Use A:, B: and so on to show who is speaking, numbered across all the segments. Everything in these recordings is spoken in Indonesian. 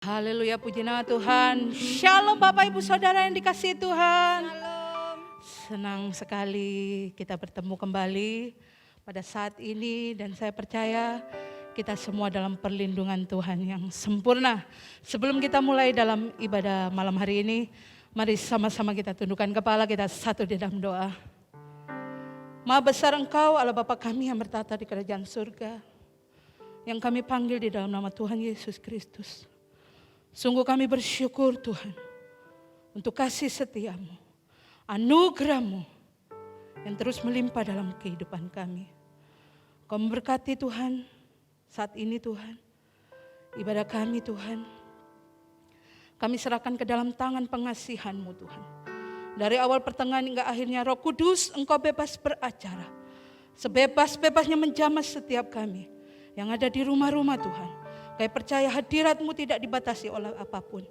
A: Haleluya, puji nama Tuhan. Shalom Bapak Ibu Saudara yang dikasihi Tuhan.
B: Shalom.
A: Senang sekali kita bertemu kembali pada saat ini. Dan saya percaya kita semua dalam perlindungan Tuhan yang sempurna. Sebelum kita mulai dalam ibadah malam hari ini, mari sama-sama kita tundukkan kepala kita satu di dalam doa. Maha besar Engkau Allah Bapa kami yang bertata di kerajaan surga, yang kami panggil di dalam nama Tuhan Yesus Kristus. Sungguh kami bersyukur Tuhan untuk kasih setiamu, anugerahmu yang terus melimpah dalam kehidupan kami. Kau memberkati Tuhan saat ini Tuhan, ibadah kami Tuhan. Kami serahkan ke dalam tangan pengasihan-Mu Tuhan. Dari awal pertengahan hingga akhirnya Roh Kudus Engkau bebas beracara. Sebebas-bebasnya menjamah setiap kami yang ada di rumah-rumah Tuhan. Kami percaya hadirat-Mu tidak dibatasi oleh apapun.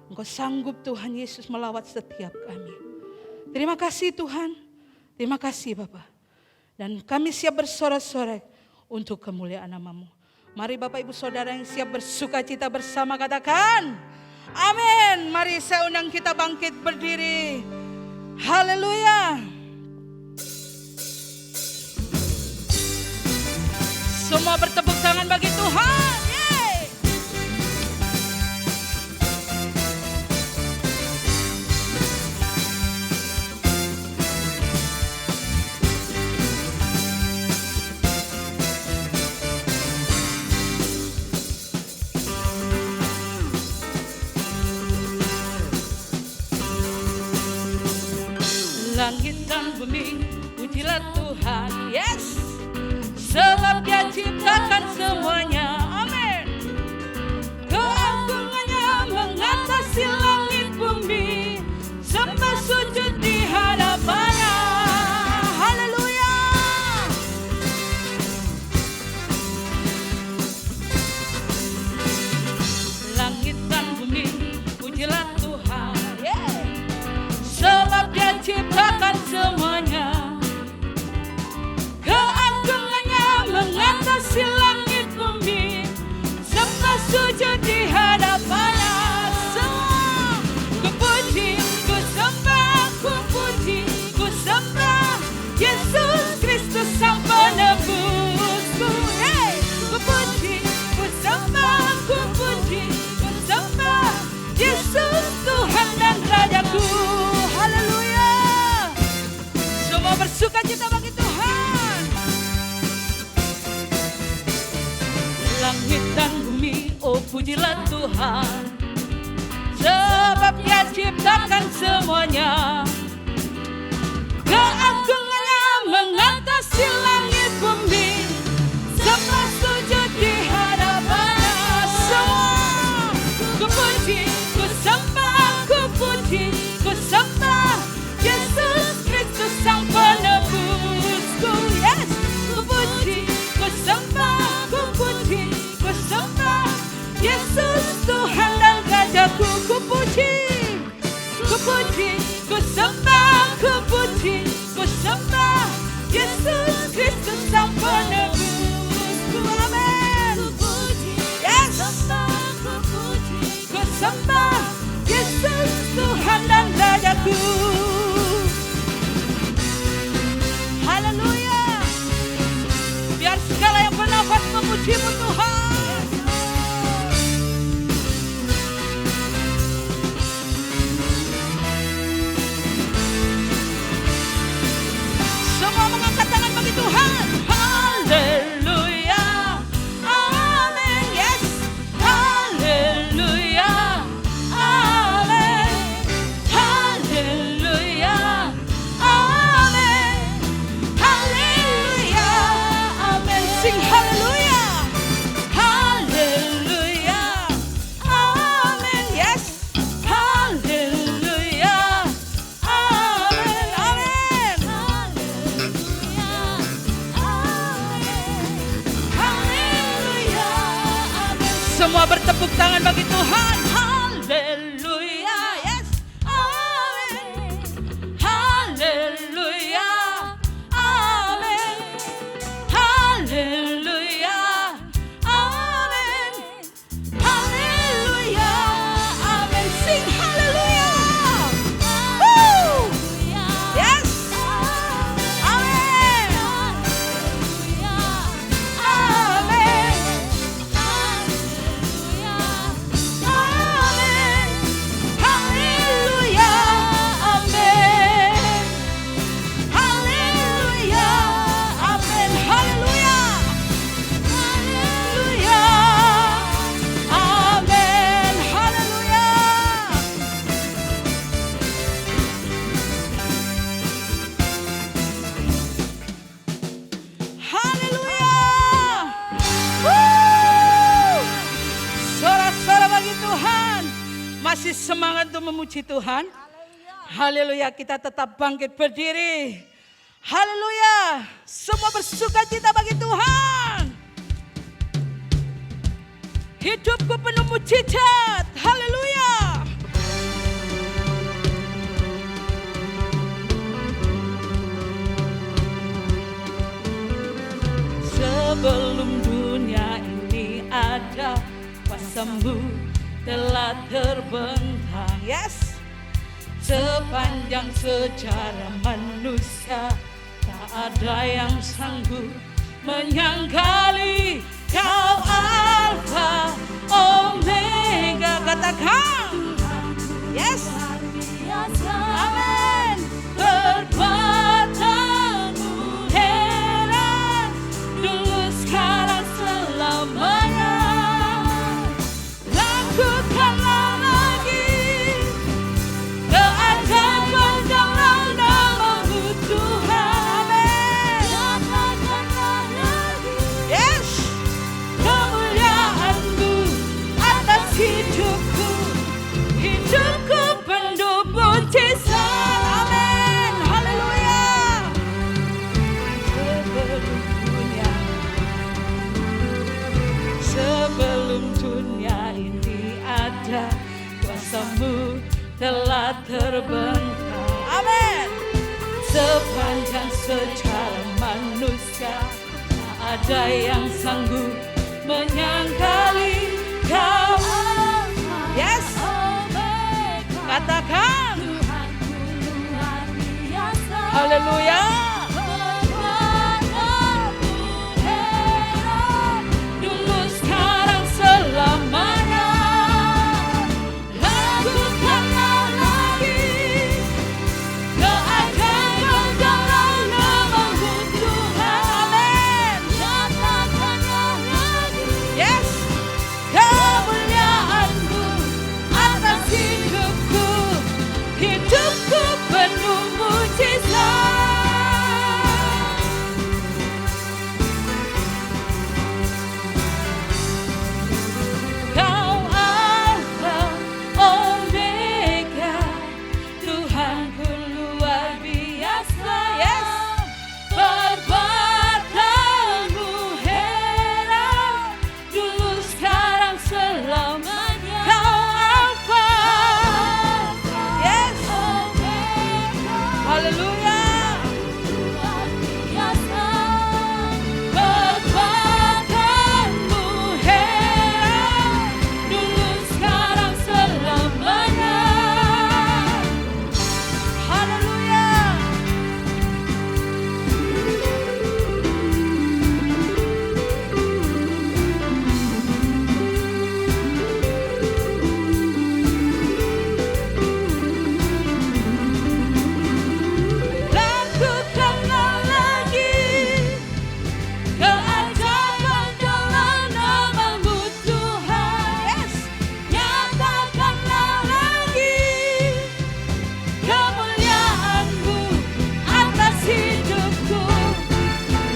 A: Engkau sanggup Tuhan Yesus melawat setiap kami. Terima kasih Tuhan. Terima kasih Bapa. Dan kami siap bersorak-sorai untuk kemuliaan nama-Mu. Mari Bapak Ibu Saudara yang siap bersuka cita bersama katakan amin. Mari saya undang kita bangkit berdiri. Haleluya. Semua bertepuk tangan bagi Tuhan. Langit dan bumi, pujilah Tuhan, yes. Sebab Dia ciptakan semuanya, amin. Keagungannya mengatasi langit bumi, sembah sujud di hadapannya. Haleluya. Langit dan bumi, pujilah Tuhan, yeah. Sebab Dia ciptakan semuanya. Keagungannya mengatasi langit bumi, sembah sujud di hadapannya. Semua ku puji, ku sembah, ku puji, ku sembah Yesus Kristus Sang Penebusku. Hey! Ku puji, ku sembah, ku puji, ku sembah Yesus Tuhan dan Rajaku. Haleluya. Semua bersuka cita bagi Tuhan. Langit dan bumi, oh pujilah Tuhan. Sebab Dia ciptakan semuanya. Keagungannya mengatasi langit bumi, sembah sujud di hadapannya. Semua ku puji, ku sembah, ku puji, ku sembah Yesus Kristus Sang Penebusku. Yes, ku puji, ku sembah, ku puji, ku sembah Yesus Tuhan dan Rajaku. Ku puji, ku puji, ku sembah, ku puji, ku sembah Yesus Kristus Sang Penebusku. Amin. Yes, ku sembah Yesus Tuhan dan Rajaku. Haleluya. Biar segala yang bernafas memuji-Mu Tuhan. Semua mengangkat tangan bagi Tuhan. Haleluya. Amin. Yes. Haleluya. Amin. Haleluya. Masih semangat untuk memuji Tuhan? Haleluya, kita tetap bangkit berdiri. Haleluya, semua bersukacita bagi Tuhan. Hidupku penuh mujizat. Haleluya. Sebelum dunia ini ada, kuasa-Mu telah terbentang. Yes. Sepanjang sejarah manusia, tak ada yang sanggup menyangkali Kau Alfa Omega. Katakan. Yes. Amin. Perbuatanmu heran, dulu sekarang selamanya. Lakukanlah lagi keajaiban dalam nama-Mu Tuhan. Amin. Lakukanlah lagi. Yes. Kemuliaan-Mu atas hidupku. Hidupku penuh mujizat. Amin. Haleluya. Sebelum dunia ini ada, kuasa-Mu telah terbentang. Amin. Sepanjang sejarah manusia, tak ada yang sanggup menyangkali Kau. Yes. Katakan. Haleluya. Dulu sekarang selamanya. Lakukanlah lagi keajaiban dalam nama-Mu Tuhan. Amin. Lakukanlah lagi. Yes. Kemuliaan-Mu atas hidupku. Hidupku penuh mujizat. Kau Alfa Omega, Tuhanku luar biasa. Yes. Perbuatanmu heran, dulu sekarang selamanya. Kau Alfa. Yes. Haleluya. Perbuatanmu heran, dulu sekarang selamanya. Haleluya. Lakukanlah lagi keajaiban dalam nama-Mu Tuhan. Yes. Nyatakanlah lagi kemuliaan-Mu atas hidupku.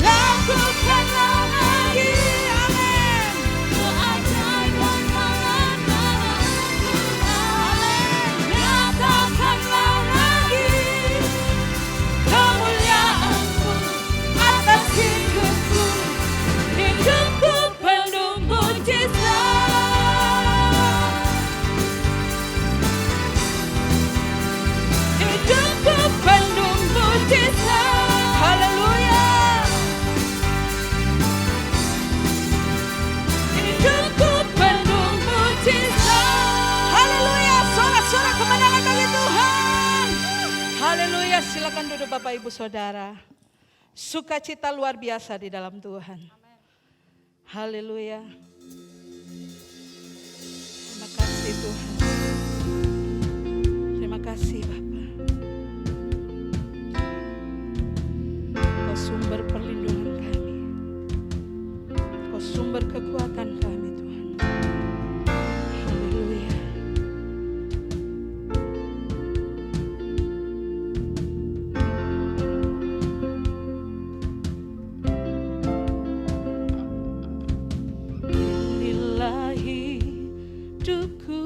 A: Lakukanlah lagi. Amin. Keajaiban dalam nama-Mu Tuhan. Amin. Nyatakanlah lagi kemuliaan-Mu atas hidupku. Hidupku penuh mujizat. Hidupku penuh mujizat. Haleluya. Hidupku penuh mujizat. Haleluya. Sorak-sorak kemenangan bagi Tuhan. Haleluya. Silakan duduk Bapak Ibu Saudara. Sukacita luar biasa di dalam Tuhan. Haleluya. Terima kasih Tuhan. Terima kasih Bapa. Kau sumber perlindungan kami. Kau sumber kekuatan kami Tuhan. Haleluya. Inilah hidupku.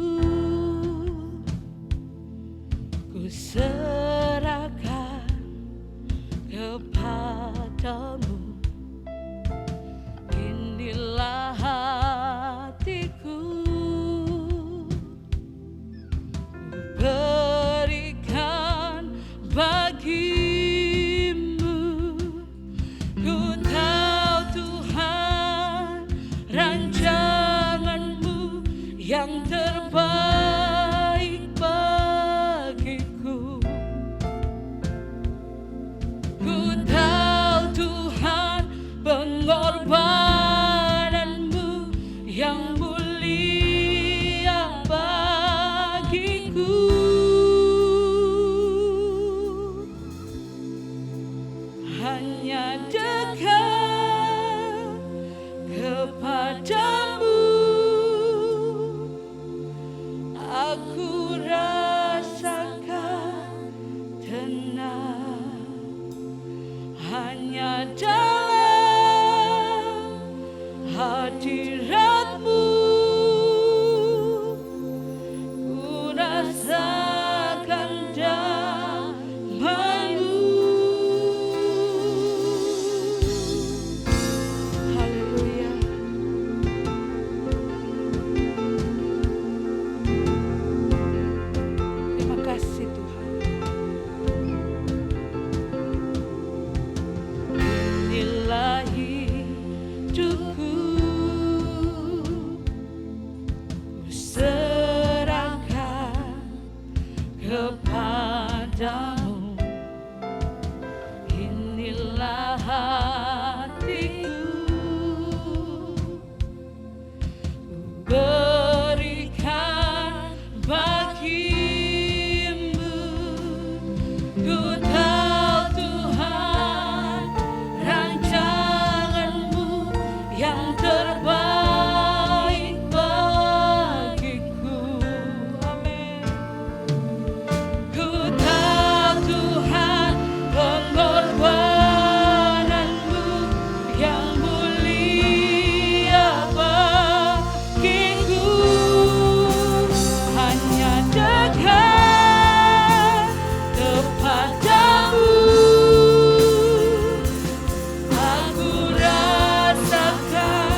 A: serahkan kepadamu. Inilah hatiku, berikan bagimu. Ku tahu Tuhan, rancanganmu yang terbaik bagiku. Ku tahu Tuhan, pengorbananmu yang mulia bagiku. Hanya dekat kepadamu aku rasakan tenang. Hanya dalam hadiratmu ku rasakan damai-Mu. Haleluya. Terima kasih Tuhan. Inilah hidupku, ku serahkan kepadamu. Inilah hatiku, ku berikan bagimu. Ku tahu Tuhan, rancanganmu yang terbaik bagiku. Amin. Ku tahu Tuhan, pengorbananmu yang mulia bagiku. Hanya dekat kepadamu aku rasakan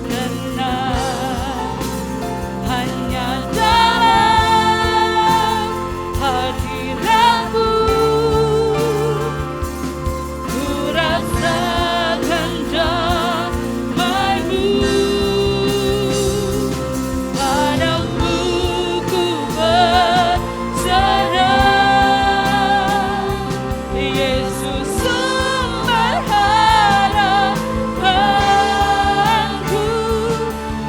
A: tenang. Hanya dalam hadiratmu ku rasakan damai-Mu. Padamu ku berserah, Yesus sumber harapanku.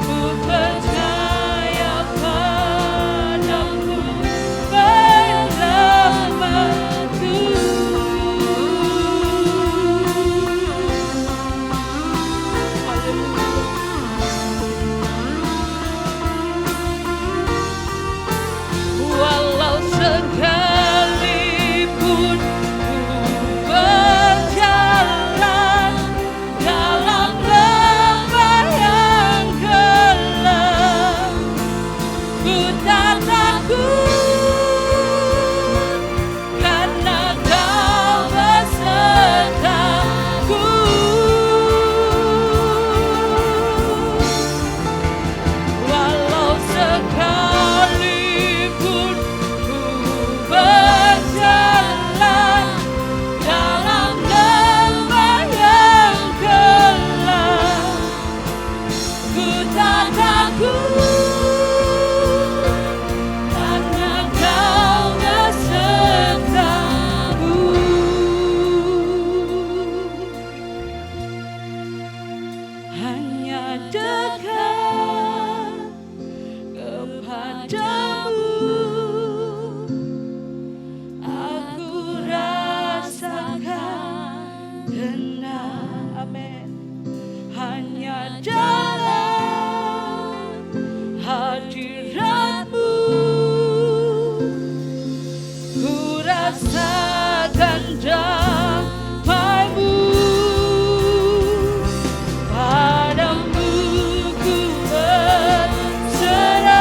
A: Ku percaya padamu, penyelamatku. Walau sekalipun ku berjalan dalam lembah yang gelap, ku tak takut karena Kau besertaku. Walau sekalipun ku berjalan dalam lembah yang gelap, ku tak takut karena Kau besertaku. Hanya dekat kepadamu aku rasakan tenang. Amin. Hanya dalam hadiratmu ku rasakan damai-Mu. Padamu ku berserah,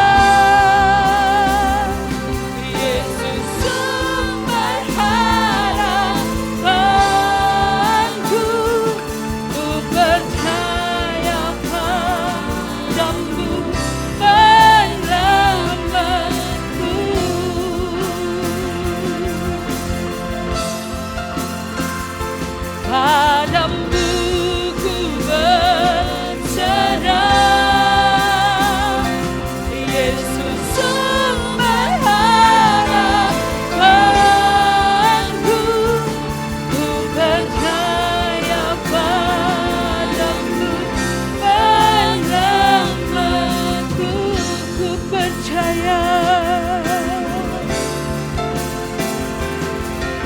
A: percaya,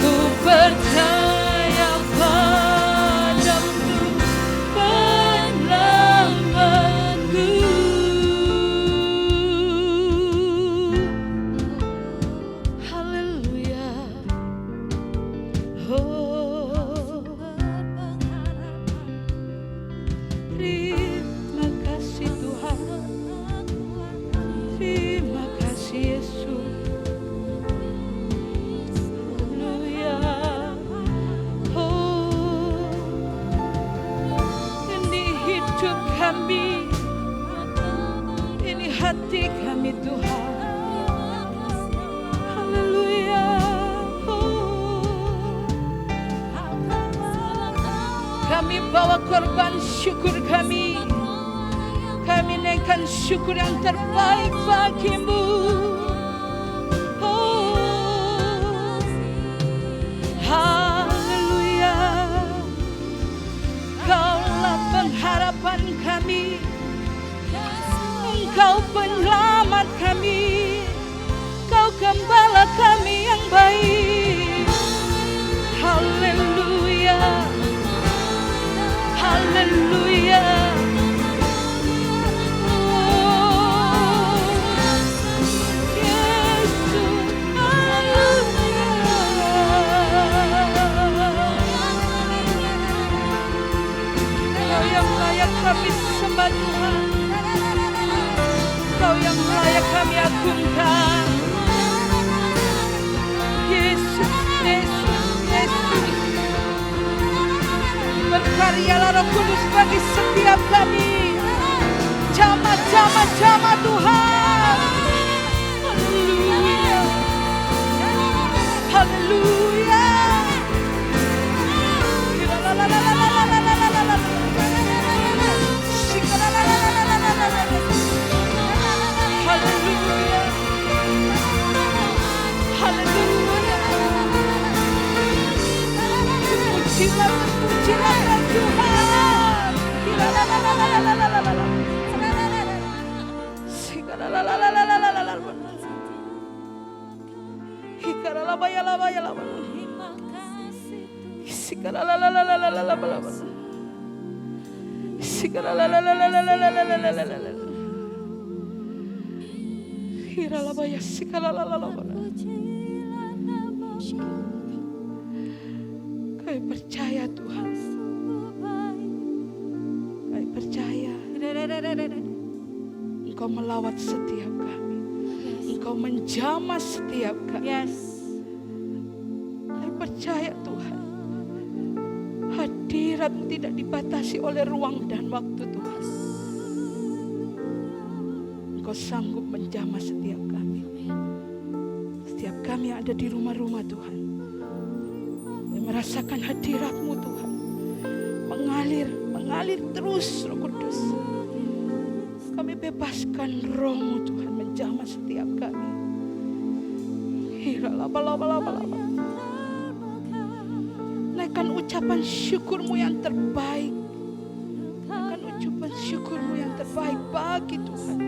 A: ku percaya padamu penyelamatku. Haleluya. Oh, terima kasih Tuhan, terima kasih Yesus. Haleluya. Oh, ini hidup kami, ini hati kami Tuhan. Haleluya. Oh, kami bawa korban syukur kami. Kami naikkan syukur yang terbaik bagimu. Oh, haleluya. Kaulah pengharapan kami, Engkau penyelamat kami, Kau gembala kami yang baik. Haleluya. Haleluya. Kami sembah Tuhan, Kau yang layak kami agungkan. Yesus, Yesus, Yesus. Berkaryalah Roh Kudus bagi setiap kami. Jamah Tuhan. Haleluya. Haleluya. Haleluya. Haleluya. Terpujilah Tuhan. Kami percaya Tuhan, kami percaya Engkau melawat setiap kami, Engkau menjamah setiap kami. Kami percaya Tuhan, hadirat-Mu tidak dibatasi oleh ruang dan waktu Tuhan. Engkau sanggup menjamah setiap kami. Setiap kami yang ada di rumah-rumah Tuhan, kami merasakan hadirat-Mu Tuhan, mengalir terus Roh Kudus. Kami bebaskan Roh-Mu Tuhan menjamah setiap kami. Naikkan ucapan syukur-Mu yang terbaik, naikkan ucapan syukur-Mu yang terbaik bagi Tuhan.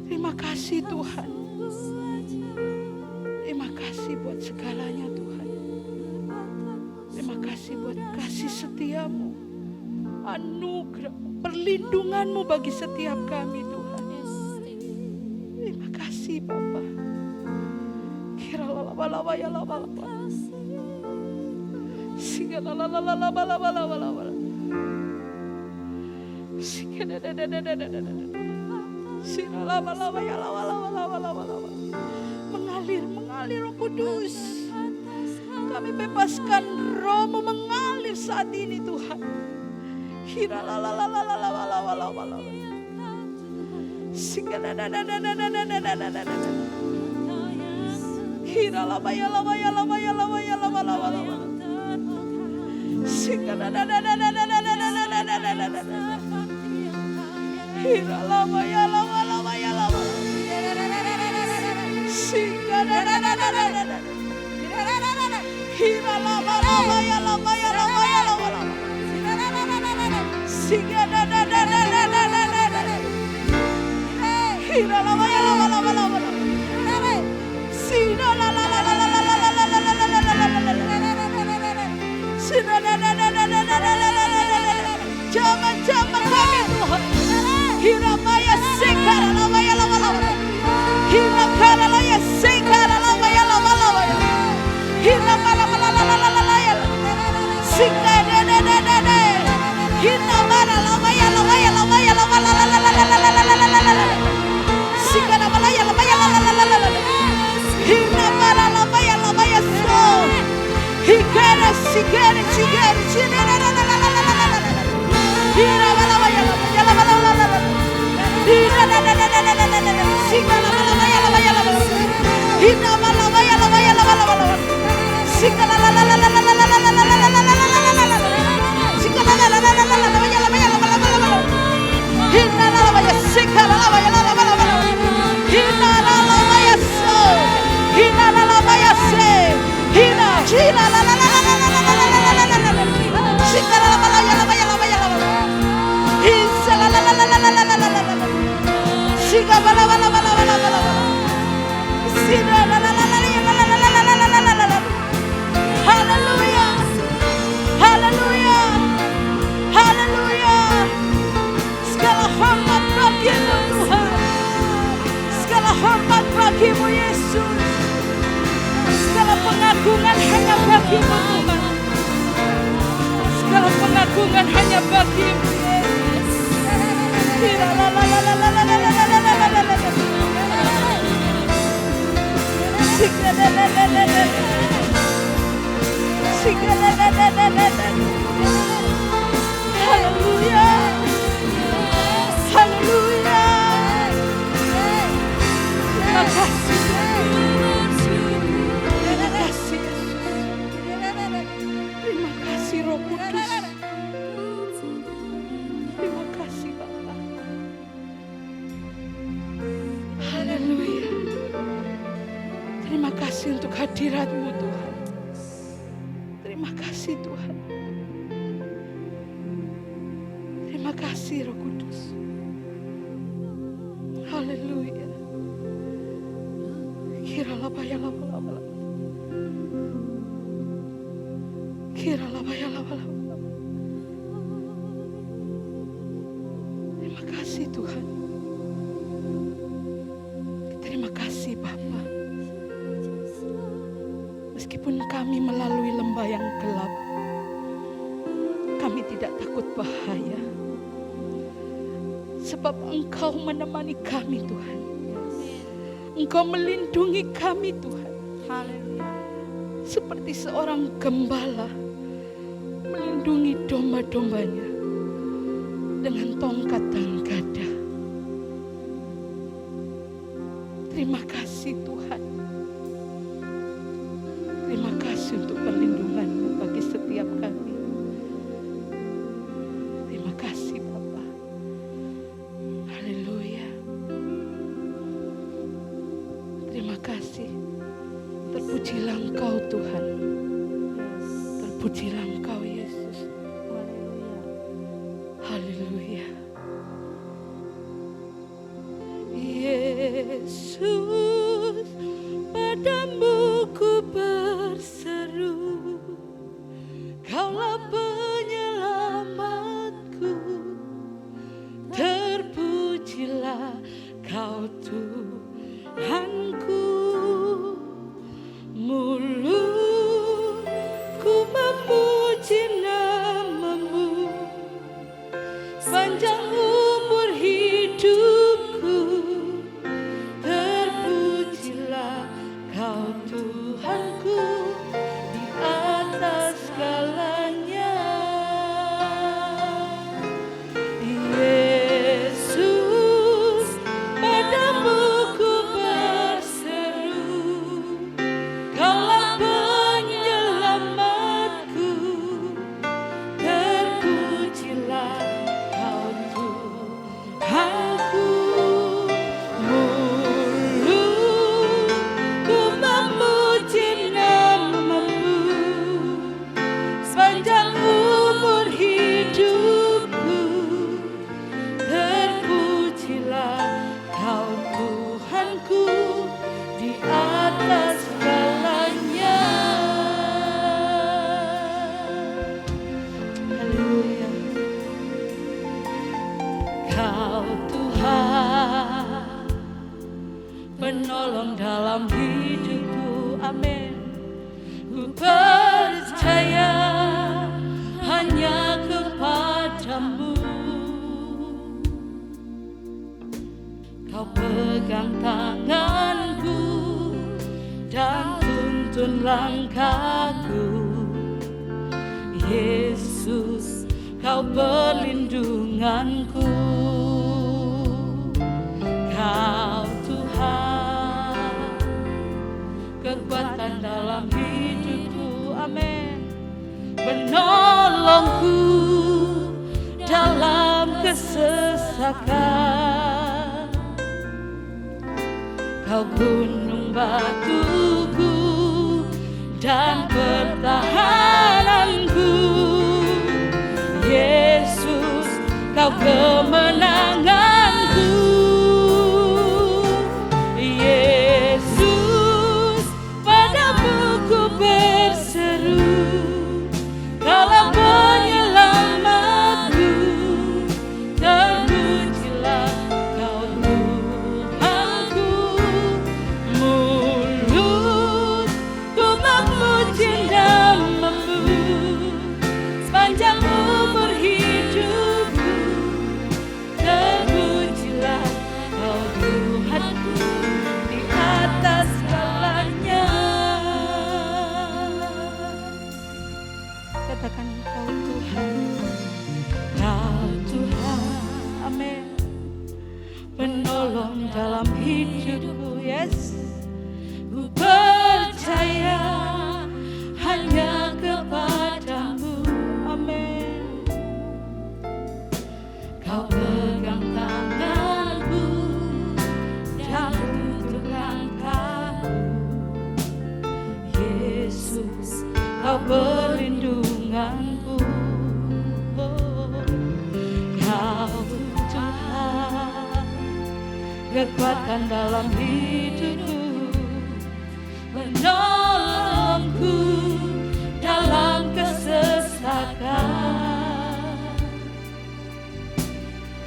A: Terima kasih Tuhan, terima kasih buat segalanya Tuhan. Terima kasih buat kasih setia-Mu, anugerah, perlindungan-Mu bagi setiap kami Tuhan. Terima kasih Bapa. Kira-lala ya lala. Singa-lala. Mengalir Roh Kudus. Kami bebaskan Roh-Mu mengalir saat ini Tuhan. Hira lama ya lama lama lama. Sina la la la la la la la la la la la la la la. Sina la la la la la la la la la la. Jamah-jamah kami Tuhan. Hira maya sekara lama ya lama lama. Hira kara la ya sekara lama ya lama lama. Hira mala mala la la la la la ya. Sika de de de de de. Hira mala lama ya lama ya lama ya lama la la la la la la la la la la. Sika la mala ya lama ya la la la la la. Hira mala lama ya so. Hikere sikere sikere sikere la la la la la la la. Hira mala ya lama ya lama la la la la. Hira la la la la la la la. Sika la mala ya lama ya lama. Hira mala ya lama ya lama la la. Sika la la la la la la la la la la la la la. Sika la la la la la la la ya lama ya lama la la. Hira la la ya sika la la ya lama la la. Hira la la ya so. Hira la la ya se. Hira la la la la la la la la la la. Sika la la ya lama ya lama ya lama. Hisa la la la la la la la la la. Sika la la la la la la la. Sika la la la la la la la la la la. Haleluya. Haleluya. Haleluya. Segala hormat bagimu Tuhan. Segala hormat bagimu Yesus. Segala pengagungan hanya bagimu Tuhan. Segala pengagungan hanya bagimu Yesus. La la la la la la la la la la la la la. Sika la la la la la. Sika la la la la la la. Haleluya. Haleluya. Terima kasih. Terima kasih Yesus. Terima kasih Roh Kudus. Terima kasih Bapa. Haleluya. Terima kasih untuk hadirat-Mu Tuhan. Terima kasih Tuhan. Terima kasih Roh Kudus. Haleluya. Kira laba ya laba laba laba. Kira laba ya laba laba laba. Terima kasih Tuhan. Terima kasih Bapa. Meskipun kami melalui lembah yang gelap, kami tidak takut bahaya. Sebab Engkau menemani kami Tuhan. Engkau melindungi kami Tuhan. Seperti seorang gembala melindungi domba-dombanya dengan tongkat dan gada. Terima kasih Tuhan. Terima kasih untuk perlindungan-Mu bagi setiap kami. Terima kasih Bapa. Haleluya. Terima kasih. Terpujilah Engkau Tuhan. Terpujilah Engkau Yesus. Haleluya. Yesus, padamu ku berseru, Kaulah penyelamatku. Terpujilah Kau Tuhanku. Mulutku memuji nama-Mu, sepanjang umur hidupku. Terpujilah Kau Tuhanku di atas segalanya. Yesus, padamu ku berseru, penolong dalam hidupku. Amin. Ku percaya hanya kepadamu. Kau pegang tanganku dan tuntun langkahku. Yesus, Kau perlindunganku. Kau Tuhan, kekuatan dalam hidupku. Amin. Penolongku dalam kesesakan. Kau gunung batuku dan pertahananku. Yesus, Kau kemenanganku. Yesus, padamu ku berseru, Kaulah penyelamatku. Terpujilah Kau Tuhanku. Mulutku memuji namamu sepanjang umur hidupku. Terpujilah Kau Tuhanku di atas segalanya. Katakan Kau Tuhan, Kau Tuhan. Amin. Penolong dalam hidupku. Yes. Ku percaya hanya kepadamu. Amin. Kau pegang tanganku dan tuntun langkahku. Yesus, Kau perlindunganku. Kau Tuhan, kekuatan dalam hidupku. Penolongku dalam kesesakan.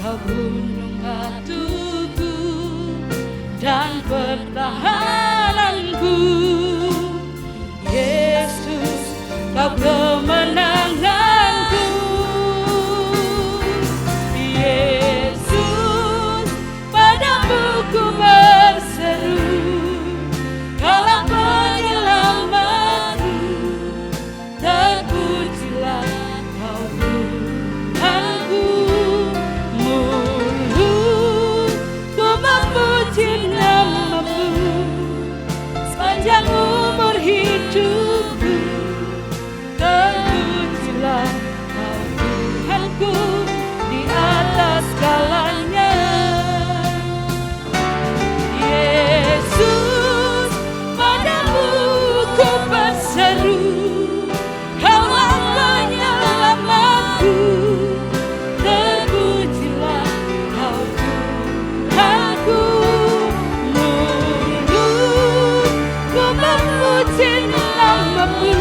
A: Kau gunung batuku dan pertahananku. Yesus, Kau kemenanganku. Yesus, padamu ku berseru, Kaulah penyelamatku. Terpujilah Kau Tuhanku. Mulutku memuji namamu sepanjang umur hidupku. Terpujilah Kau Tuhanku di atas segalanya. Yesus, padamu ku berseru, Kaulah penyelamatku. Terpujilah Kau Tuhanku. Mulutku memuji namamu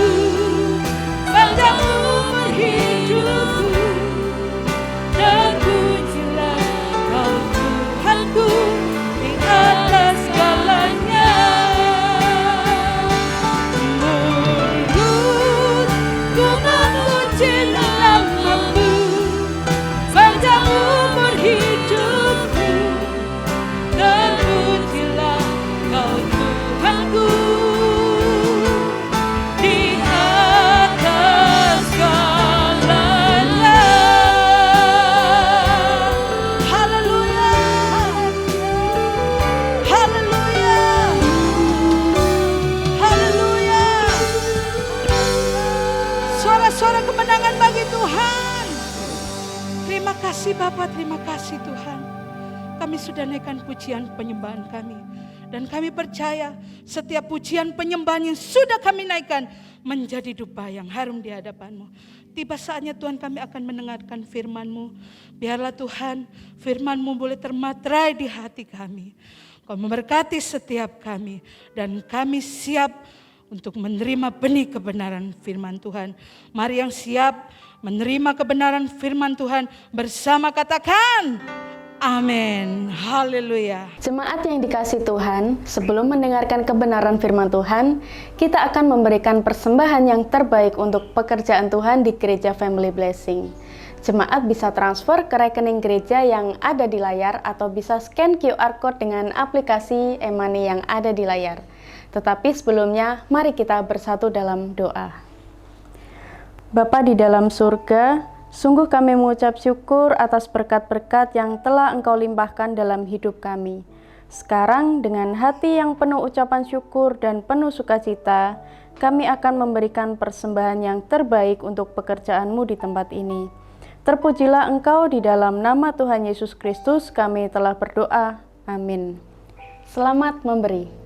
A: sepanjang umur hidupku. Terpujilah Kau Tuhanku di atas segalanya. Mulutku memuji namamu sepanjang umur hidupku. Terpujilah Kau Tuhanku di atas segalanya. Haleluya. Haleluya. Haleluya. Suara-suara kemenangan bagi Tuhan. Terima kasih Bapa, terima kasih Tuhan. Kami sudah naikkan pujian penyembahan kami. Dan kami percaya setiap pujian penyembahan yang sudah kami naikkan menjadi dupa yang harum di hadapan-Mu. Tiba saatnya Tuhan kami akan mendengarkan firman-Mu. Biarlah Tuhan firman-Mu boleh termaterai di hati kami. Kau memberkati setiap kami. Dan kami siap untuk menerima benih kebenaran firman Tuhan. Mari yang siap menerima kebenaran firman Tuhan bersama katakan Amin. Haleluya.
B: Jemaat yang dikasihi Tuhan, sebelum mendengarkan kebenaran firman Tuhan, kita akan memberikan persembahan yang terbaik untuk pekerjaan Tuhan di Gereja Family Blessing. Jemaat bisa transfer ke rekening gereja yang ada di layar atau bisa scan QR Code dengan aplikasi e-money yang ada di layar. Tetapi sebelumnya, mari kita bersatu dalam doa. Bapa di dalam surga, sungguh kami mengucap syukur atas berkat-berkat yang telah Engkau limpahkan dalam hidup kami. Sekarang dengan hati yang penuh ucapan syukur dan penuh sukacita, kami akan memberikan persembahan yang terbaik untuk pekerjaan-Mu di tempat ini. Terpujilah Engkau di dalam nama Tuhan Yesus Kristus kami telah berdoa. Amin. Selamat memberi.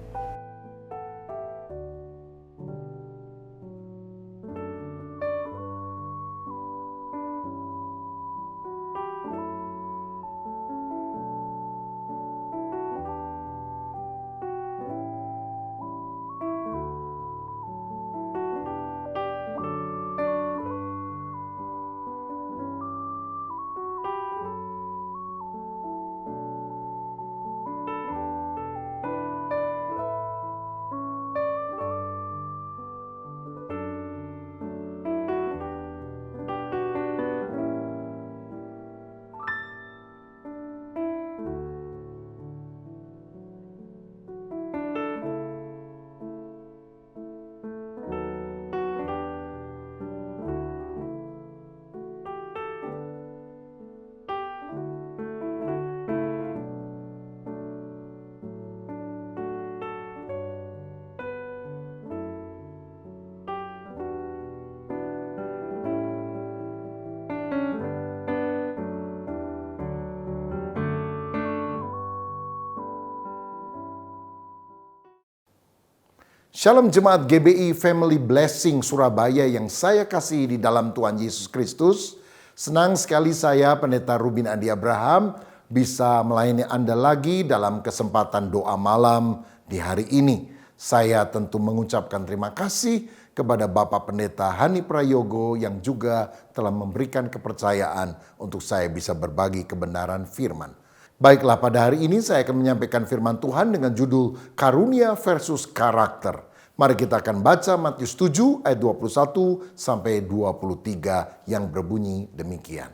C: Shalom jemaat GBI Family Blessing Surabaya yang saya kasihi di dalam Tuhan Yesus Kristus. Senang sekali saya Pendeta Rubin Andi Abraham bisa melayani Anda lagi dalam kesempatan doa malam di hari ini. Saya tentu mengucapkan terima kasih kepada Bapak Pendeta Hani Prayogo yang juga telah memberikan kepercayaan untuk saya bisa berbagi kebenaran firman. Baiklah, pada hari ini saya akan menyampaikan firman Tuhan dengan judul Karunia versus Karakter. Mari kita akan baca Matius 7 ayat 21 sampai 23 yang berbunyi demikian.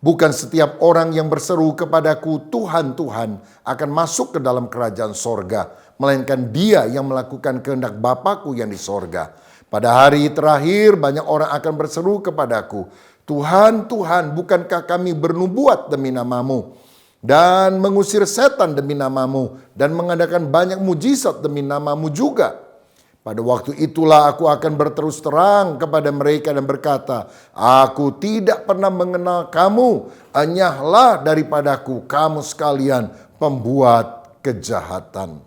C: Bukan setiap orang yang berseru kepadaku Tuhan, Tuhan akan masuk ke dalam kerajaan sorga, melainkan dia yang melakukan kehendak Bapakku yang di sorga. Pada hari terakhir banyak orang akan berseru kepadaku, Tuhan, Tuhan, bukankah kami bernubuat demi namamu? Dan mengusir setan demi namamu, dan mengadakan banyak mujizat demi namamu juga. Pada waktu itulah aku akan berterus terang kepada mereka dan berkata, aku tidak pernah mengenal kamu, enyahlah daripadaku kamu sekalian pembuat kejahatan.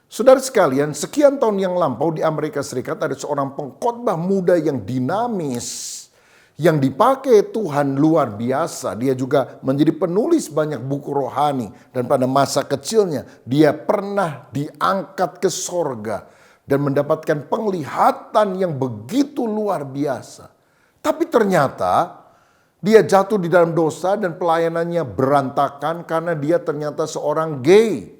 C: Saudara sekalian, sekian tahun yang lampau di Amerika Serikat ada seorang pengkhotbah muda yang dinamis, yang dipakai Tuhan luar biasa. Dia juga menjadi penulis banyak buku rohani. Dan pada masa kecilnya dia pernah diangkat ke sorga dan mendapatkan penglihatan yang begitu luar biasa. Tapi ternyata dia jatuh di dalam dosa dan pelayanannya berantakan karena dia ternyata seorang gay.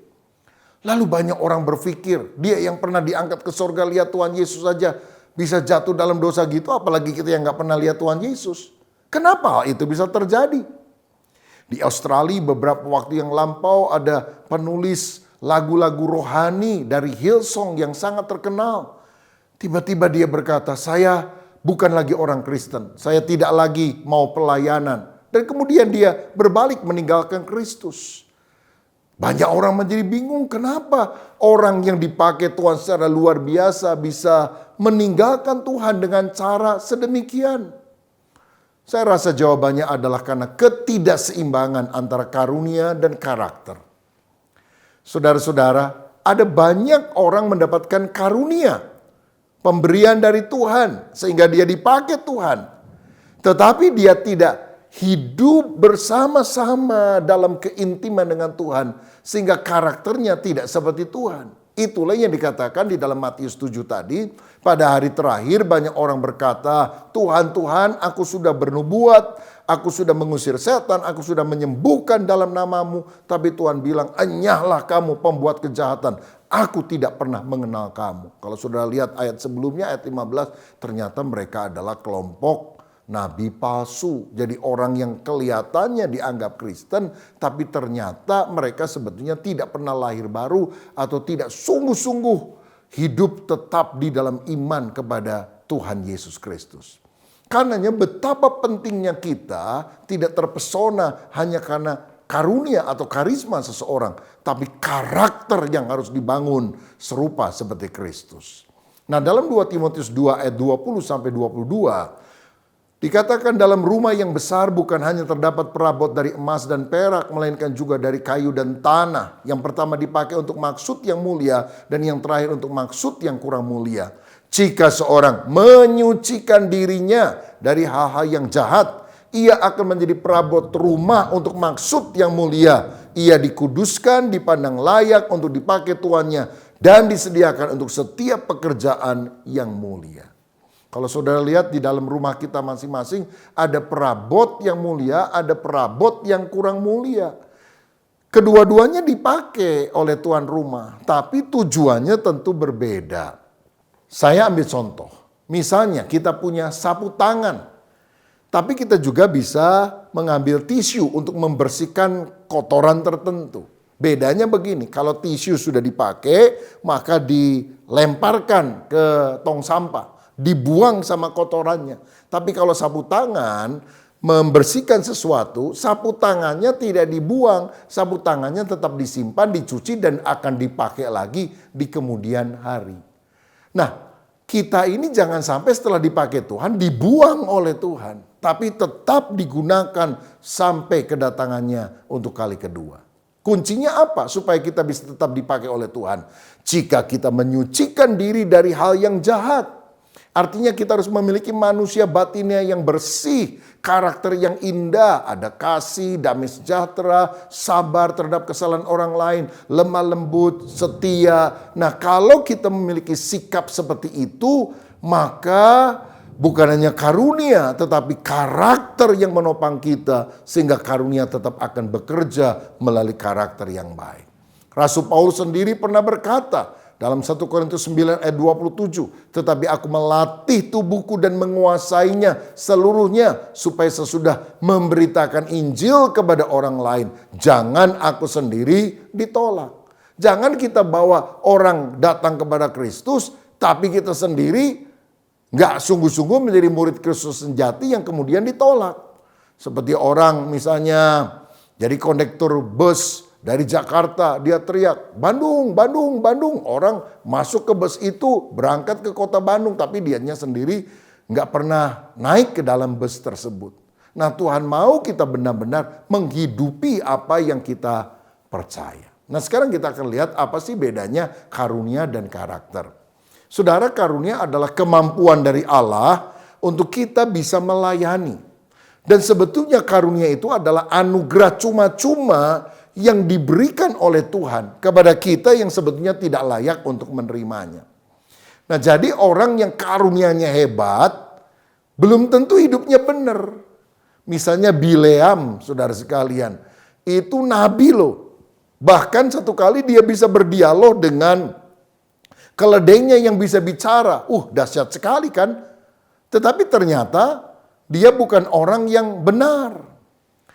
C: Lalu banyak orang berpikir, dia yang pernah diangkat ke sorga lihat Tuhan Yesus saja bisa jatuh dalam dosa gitu, apalagi kita yang gak pernah lihat Tuhan Yesus. Kenapa hal itu bisa terjadi? Di Australia beberapa waktu yang lampau ada penulis lagu-lagu rohani dari Hillsong yang sangat terkenal. Tiba-tiba dia berkata, saya bukan lagi orang Kristen, saya tidak lagi mau pelayanan. Dan kemudian dia berbalik meninggalkan Kristus. Banyak orang menjadi bingung kenapa orang yang dipakai Tuhan secara luar biasa bisa meninggalkan Tuhan dengan cara sedemikian. Saya rasa jawabannya adalah karena ketidakseimbangan antara karunia dan karakter. Saudara-saudara, ada banyak orang mendapatkan karunia, pemberian dari Tuhan sehingga dia dipakai Tuhan. Tetapi dia tidak hidup bersama-sama dalam keintiman dengan Tuhan sehingga karakternya tidak seperti Tuhan. Itulah yang dikatakan di dalam Matius 7 tadi. Pada hari terakhir banyak orang berkata, Tuhan, Tuhan, aku sudah bernubuat, aku sudah mengusir setan, aku sudah menyembuhkan dalam namamu. Tapi Tuhan bilang, enyahlah kamu pembuat kejahatan. Aku tidak pernah mengenal kamu. Kalau saudara lihat ayat sebelumnya, ayat 15, ternyata mereka adalah kelompok nabi palsu. Jadi orang yang kelihatannya dianggap Kristen, tapi ternyata mereka sebetulnya tidak pernah lahir baru atau tidak sungguh-sungguh hidup tetap di dalam iman kepada Tuhan Yesus Kristus. Karenanya betapa pentingnya kita tidak terpesona hanya karena karunia atau karisma seseorang, tapi karakter yang harus dibangun serupa seperti Kristus. Nah, dalam 2 Timotius 2 ayat 20 sampai 22 dikatakan dalam rumah yang besar bukan hanya terdapat perabot dari emas dan perak, melainkan juga dari kayu dan tanah. Yang pertama dipakai untuk maksud yang mulia dan yang terakhir untuk maksud yang kurang mulia. Jika seorang menyucikan dirinya dari hal-hal yang jahat, ia akan menjadi perabot rumah untuk maksud yang mulia. Ia dikuduskan, dipandang layak untuk dipakai tuannya, dan disediakan untuk setiap pekerjaan yang mulia. Kalau saudara lihat di dalam rumah kita masing-masing ada perabot yang mulia, ada perabot yang kurang mulia. Kedua-duanya dipakai oleh tuan rumah, tapi tujuannya tentu berbeda. Saya ambil contoh, misalnya kita punya sapu tangan, tapi kita juga bisa mengambil tisu untuk membersihkan kotoran tertentu. Bedanya begini, kalau tisu sudah dipakai, maka dilemparkan ke tong sampah. Dibuang sama kotorannya. Tapi kalau sapu tangan membersihkan sesuatu, sapu tangannya tidak dibuang, sapu tangannya tetap disimpan, dicuci dan akan dipakai lagi di kemudian hari. Nah, kita ini jangan sampai setelah dipakai Tuhan dibuang oleh Tuhan, tapi tetap digunakan sampai kedatangannya untuk kali kedua. Kuncinya apa supaya kita bisa tetap dipakai oleh Tuhan? Jika kita menyucikan diri dari hal yang jahat. Artinya kita harus memiliki manusia batinnya yang bersih, karakter yang indah, ada kasih, damai sejahtera, sabar terhadap kesalahan orang lain, lemah lembut, setia. Nah, kalau kita memiliki sikap seperti itu, maka bukan hanya karunia, tetapi karakter yang menopang kita, sehingga karunia tetap akan bekerja melalui karakter yang baik. Rasul Paulus sendiri pernah berkata, dalam 1 Korintus 9 ayat 27, tetapi aku melatih tubuhku dan menguasainya seluruhnya supaya sesudah memberitakan Injil kepada orang lain, jangan aku sendiri ditolak. Jangan kita bawa orang datang kepada Kristus, tapi kita sendiri nggak sungguh-sungguh menjadi murid Kristus sejati yang kemudian ditolak. Seperti orang misalnya jadi kondektur bus, dari Jakarta dia teriak, Bandung, Bandung, Bandung. Orang masuk ke bus itu berangkat ke kota Bandung, tapi dianya sendiri nggak pernah naik ke dalam bus tersebut. Nah, Tuhan mau kita benar-benar menghidupi apa yang kita percaya. Nah, sekarang kita akan lihat apa sih bedanya karunia dan karakter. Saudara, karunia adalah kemampuan dari Allah untuk kita bisa melayani. Dan sebetulnya karunia itu adalah anugerah cuma-cuma yang diberikan oleh Tuhan kepada kita yang sebetulnya tidak layak untuk menerimanya. Nah, jadi orang yang karunianya hebat belum tentu hidupnya benar. Misalnya Bileam, saudara sekalian, itu nabi loh. Bahkan satu kali dia bisa berdialog dengan keledainya yang bisa bicara. Dahsyat sekali kan? Tetapi ternyata dia bukan orang yang benar.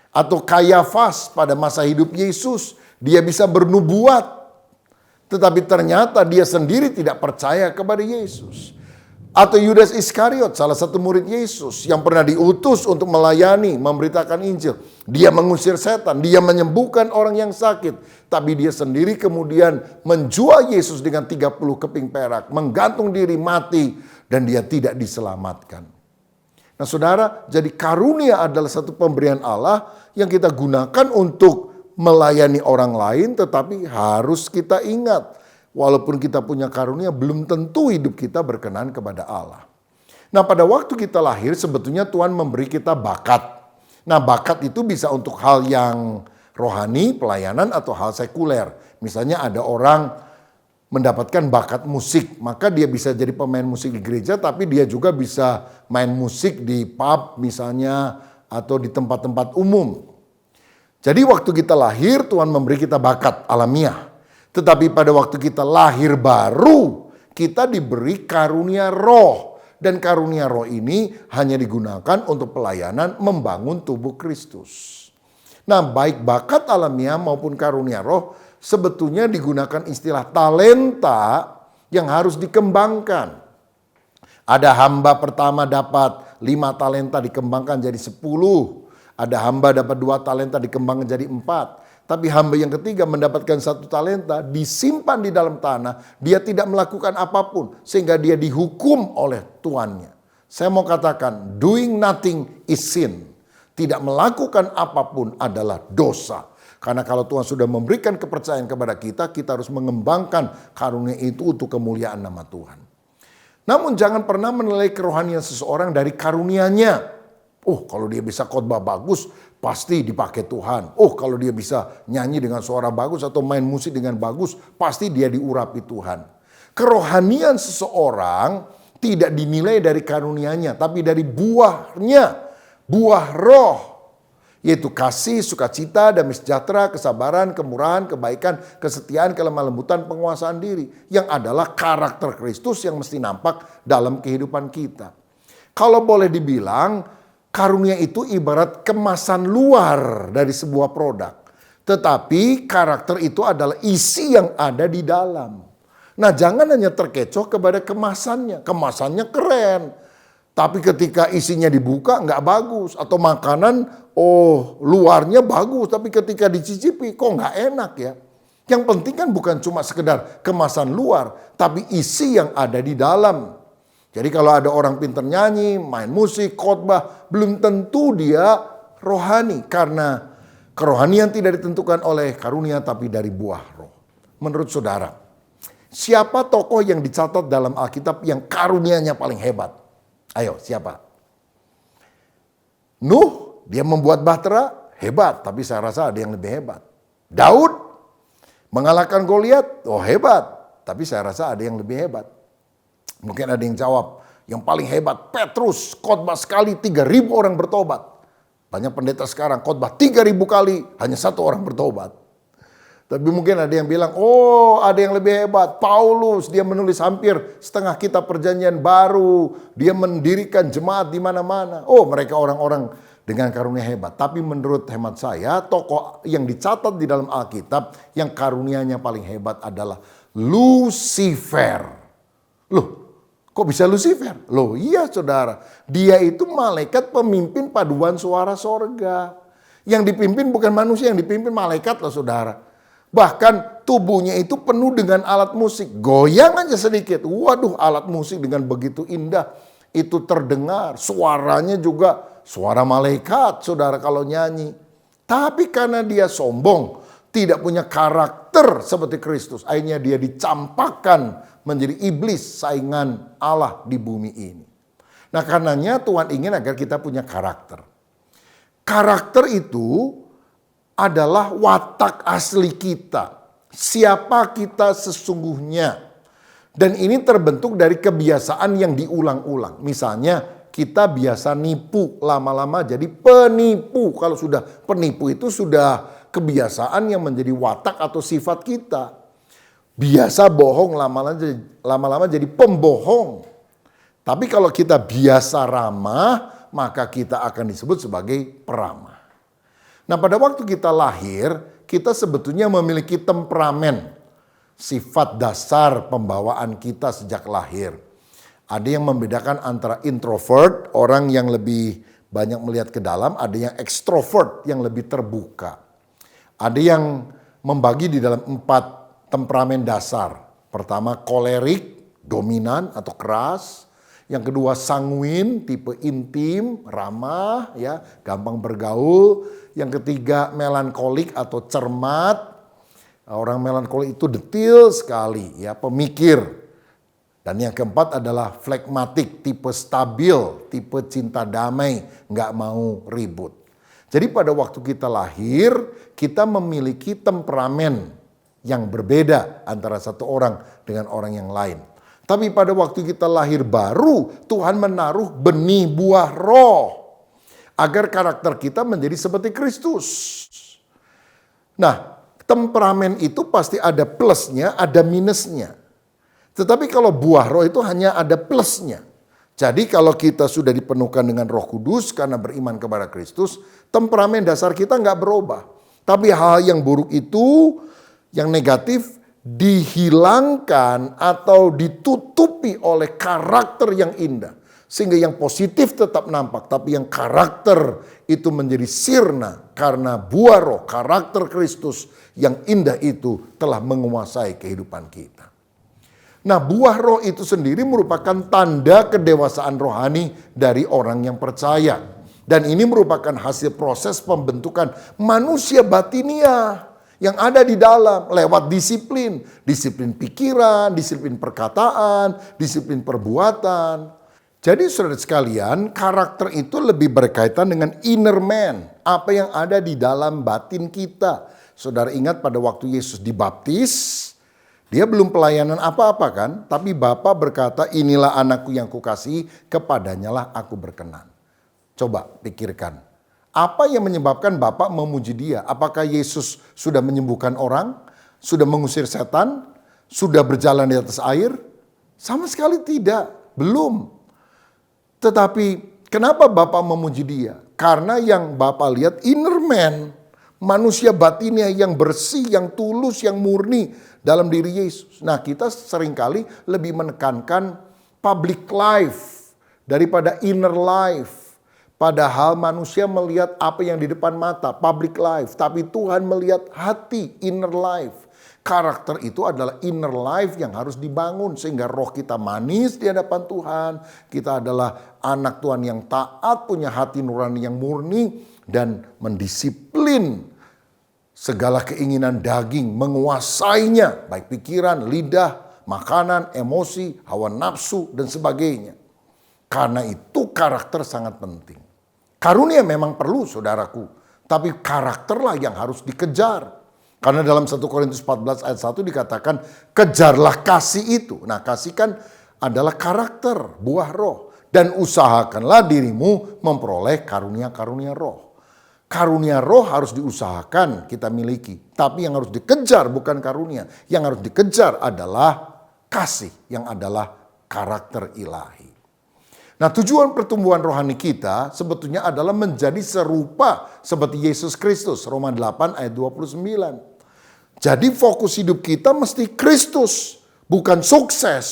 C: Atau Kayafas pada masa hidup Yesus, dia bisa bernubuat. Tetapi ternyata dia sendiri tidak percaya kepada Yesus. Atau Yudas Iskariot, salah satu murid Yesus yang pernah diutus untuk melayani, memberitakan Injil. Dia mengusir setan, dia menyembuhkan orang yang sakit. Tapi dia sendiri kemudian menjual Yesus dengan 30 keping perak, menggantung diri mati, dan dia tidak diselamatkan. Nah, saudara, jadi karunia adalah satu pemberian Allah yang kita gunakan untuk melayani orang lain, tetapi harus kita ingat, walaupun kita punya karunia, belum tentu hidup kita berkenan kepada Allah. Nah, pada waktu kita lahir, sebetulnya Tuhan memberi kita bakat. Nah, bakat itu bisa untuk hal yang rohani, pelayanan, atau hal sekuler. Misalnya ada orang mendapatkan bakat musik. Maka dia bisa jadi pemain musik di gereja, tapi dia juga bisa main musik di pub misalnya, atau di tempat-tempat umum. Jadi waktu kita lahir, Tuhan memberi kita bakat alamiah. Tetapi pada waktu kita lahir baru, kita diberi karunia roh. Dan karunia roh ini hanya digunakan untuk pelayanan membangun tubuh Kristus. Nah, baik bakat alamiah maupun karunia roh sebetulnya digunakan istilah talenta yang harus dikembangkan. Ada hamba pertama dapat 5 talenta dikembangkan jadi 10. Ada hamba dapat 2 talenta dikembangkan jadi 4. Tapi hamba yang ketiga mendapatkan 1 talenta, disimpan di dalam tanah, dia tidak melakukan apapun sehingga dia dihukum oleh tuannya. Saya mau katakan, doing nothing is sin. Tidak melakukan apapun adalah dosa. Karena kalau Tuhan sudah memberikan kepercayaan kepada kita, kita harus mengembangkan karunia itu untuk kemuliaan nama Tuhan. Namun jangan pernah menilai kerohanian seseorang dari karunianya. Oh, kalau dia bisa khotbah bagus, pasti dipakai Tuhan. Oh, kalau dia bisa nyanyi dengan suara bagus atau main musik dengan bagus, pasti dia diurapi Tuhan. Kerohanian seseorang tidak dinilai dari karunianya, tapi dari buahnya, buah roh. Yaitu kasih, sukacita, damai sejahtera, kesabaran, kemurahan, kebaikan, kesetiaan, kelemah lembutan, penguasaan diri. Yang adalah karakter Kristus yang mesti nampak dalam kehidupan kita. Kalau boleh dibilang, karunia itu ibarat kemasan luar dari sebuah produk. Tetapi karakter itu adalah isi yang ada di dalam. Nah, jangan hanya terkecoh kepada kemasannya. Kemasannya keren. Tapi ketika isinya dibuka nggak bagus. Atau makanan, luarnya bagus. Tapi ketika dicicipi kok nggak enak ya. Yang penting kan bukan cuma sekedar kemasan luar. Tapi isi yang ada di dalam. Jadi kalau ada orang pintar nyanyi, main musik, khotbah, belum tentu dia rohani. Karena kerohanian tidak ditentukan oleh karunia tapi dari buah roh. Menurut saudara, siapa tokoh yang dicatat dalam Alkitab yang karunianya paling hebat? Ayo, siapa? Nuh, dia membuat bahtera, hebat. Tapi saya rasa ada yang lebih hebat. Daud, mengalahkan Goliat, hebat. Tapi saya rasa ada yang lebih hebat. Mungkin ada yang jawab, yang paling hebat Petrus, khotbah sekali 3.000 orang bertobat. Banyak pendeta sekarang khotbah 3.000 kali, hanya 1 orang bertobat. Tapi mungkin ada yang bilang, ada yang lebih hebat. Paulus, dia menulis hampir setengah kitab perjanjian baru. Dia mendirikan jemaat di mana-mana. Mereka orang-orang dengan karunia hebat. Tapi menurut hemat saya, tokoh yang dicatat di dalam Alkitab yang karunianya paling hebat adalah Lucifer. Loh, kok bisa Lucifer? Loh iya saudara, dia itu malaikat pemimpin paduan suara sorga. Yang dipimpin bukan manusia, yang dipimpin malaikat loh saudara. Bahkan tubuhnya itu penuh dengan alat musik. Goyang aja sedikit. Waduh, alat musik dengan begitu indah. Itu terdengar. Suaranya juga suara malaikat saudara kalau nyanyi. Tapi karena dia sombong, tidak punya karakter seperti Kristus. Akhirnya dia dicampakkan menjadi iblis, saingan Allah di bumi ini. Nah karenanya Tuhan ingin agar kita punya karakter. Karakter itu adalah watak asli kita. Siapa kita sesungguhnya. Dan ini terbentuk dari kebiasaan yang diulang-ulang. Misalnya kita biasa nipu, lama-lama jadi penipu. Kalau sudah penipu itu sudah kebiasaan yang menjadi watak atau sifat kita. Biasa bohong, lama-lama jadi pembohong. Tapi kalau kita biasa ramah, maka kita akan disebut sebagai peramah. Nah pada waktu kita lahir, kita sebetulnya memiliki temperamen. Sifat dasar pembawaan kita sejak lahir. Ada yang membedakan antara introvert, orang yang lebih banyak melihat ke dalam. Ada yang extrovert, yang lebih terbuka. Ada yang membagi di dalam 4 temperamen dasar. Pertama kolerik, dominan atau keras. Yang kedua sanguin, tipe intim, ramah, ya, gampang bergaul. Yang ketiga melankolik atau cermat. Orang melankolik itu detil sekali, ya, pemikir. Dan yang keempat adalah flegmatik, tipe stabil, tipe cinta damai, nggak mau ribut. Jadi pada waktu kita lahir, kita memiliki temperamen yang berbeda antara satu orang dengan orang yang lain. Tapi pada waktu kita lahir baru, Tuhan menaruh benih buah roh agar karakter kita menjadi seperti Kristus. Nah, temperamen itu pasti ada plusnya, ada minusnya. Tetapi kalau buah roh itu hanya ada plusnya. Jadi kalau kita sudah dipenuhkan dengan Roh Kudus karena beriman kepada Kristus, temperamen dasar kita nggak berubah. Tapi hal yang buruk itu, yang negatif, dihilangkan atau ditutupi oleh karakter yang indah. Sehingga yang positif tetap nampak, tapi yang karakter itu menjadi sirna karena buah roh, karakter Kristus yang indah itu telah menguasai kehidupan kita. Nah, buah roh itu sendiri merupakan tanda kedewasaan rohani dari orang yang percaya. Dan ini merupakan hasil proses pembentukan manusia batiniah yang ada di dalam lewat disiplin. Disiplin pikiran, disiplin perkataan, disiplin perbuatan. Jadi saudara sekalian, karakter itu lebih berkaitan dengan inner man. Apa yang ada di dalam batin kita. Saudara ingat pada waktu Yesus dibaptis, dia belum pelayanan apa-apa kan. Tapi Bapa berkata, inilah anakku yang kukasihi, kepadanyalah aku berkenan. Coba pikirkan. Apa yang menyebabkan Bapak memuji dia? Apakah Yesus sudah menyembuhkan orang? Sudah mengusir setan? Sudah berjalan di atas air? Sama sekali tidak. Belum. Tetapi kenapa Bapak memuji dia? Karena yang Bapak lihat inner man. Manusia batinnya yang bersih, yang tulus, yang murni dalam diri Yesus. Nah, kita seringkali lebih menekankan public life daripada inner life. Padahal manusia melihat apa yang di depan mata, public life. Tapi Tuhan melihat hati, inner life. Karakter itu adalah inner life yang harus dibangun. Sehingga roh kita manis di hadapan Tuhan. Kita adalah anak Tuhan yang taat, punya hati nurani yang murni. Dan mendisiplin segala keinginan daging, menguasainya. Baik pikiran, lidah, makanan, emosi, hawa nafsu, dan sebagainya. Karena itu karakter sangat penting. Karunia memang perlu saudaraku, tapi karakterlah yang harus dikejar. Karena dalam 1 Korintus 14 ayat 1 dikatakan, kejarlah kasih itu. Nah, kasih kan adalah karakter, buah roh. Dan usahakanlah dirimu memperoleh karunia-karunia roh. Karunia roh harus diusahakan kita miliki. Tapi yang harus dikejar bukan karunia. Yang harus dikejar adalah kasih, yang adalah karakter ilahi. Nah, tujuan pertumbuhan rohani kita sebetulnya adalah menjadi serupa seperti Yesus Kristus. Roma 8 ayat 29. Jadi fokus hidup kita mesti Kristus. Bukan sukses.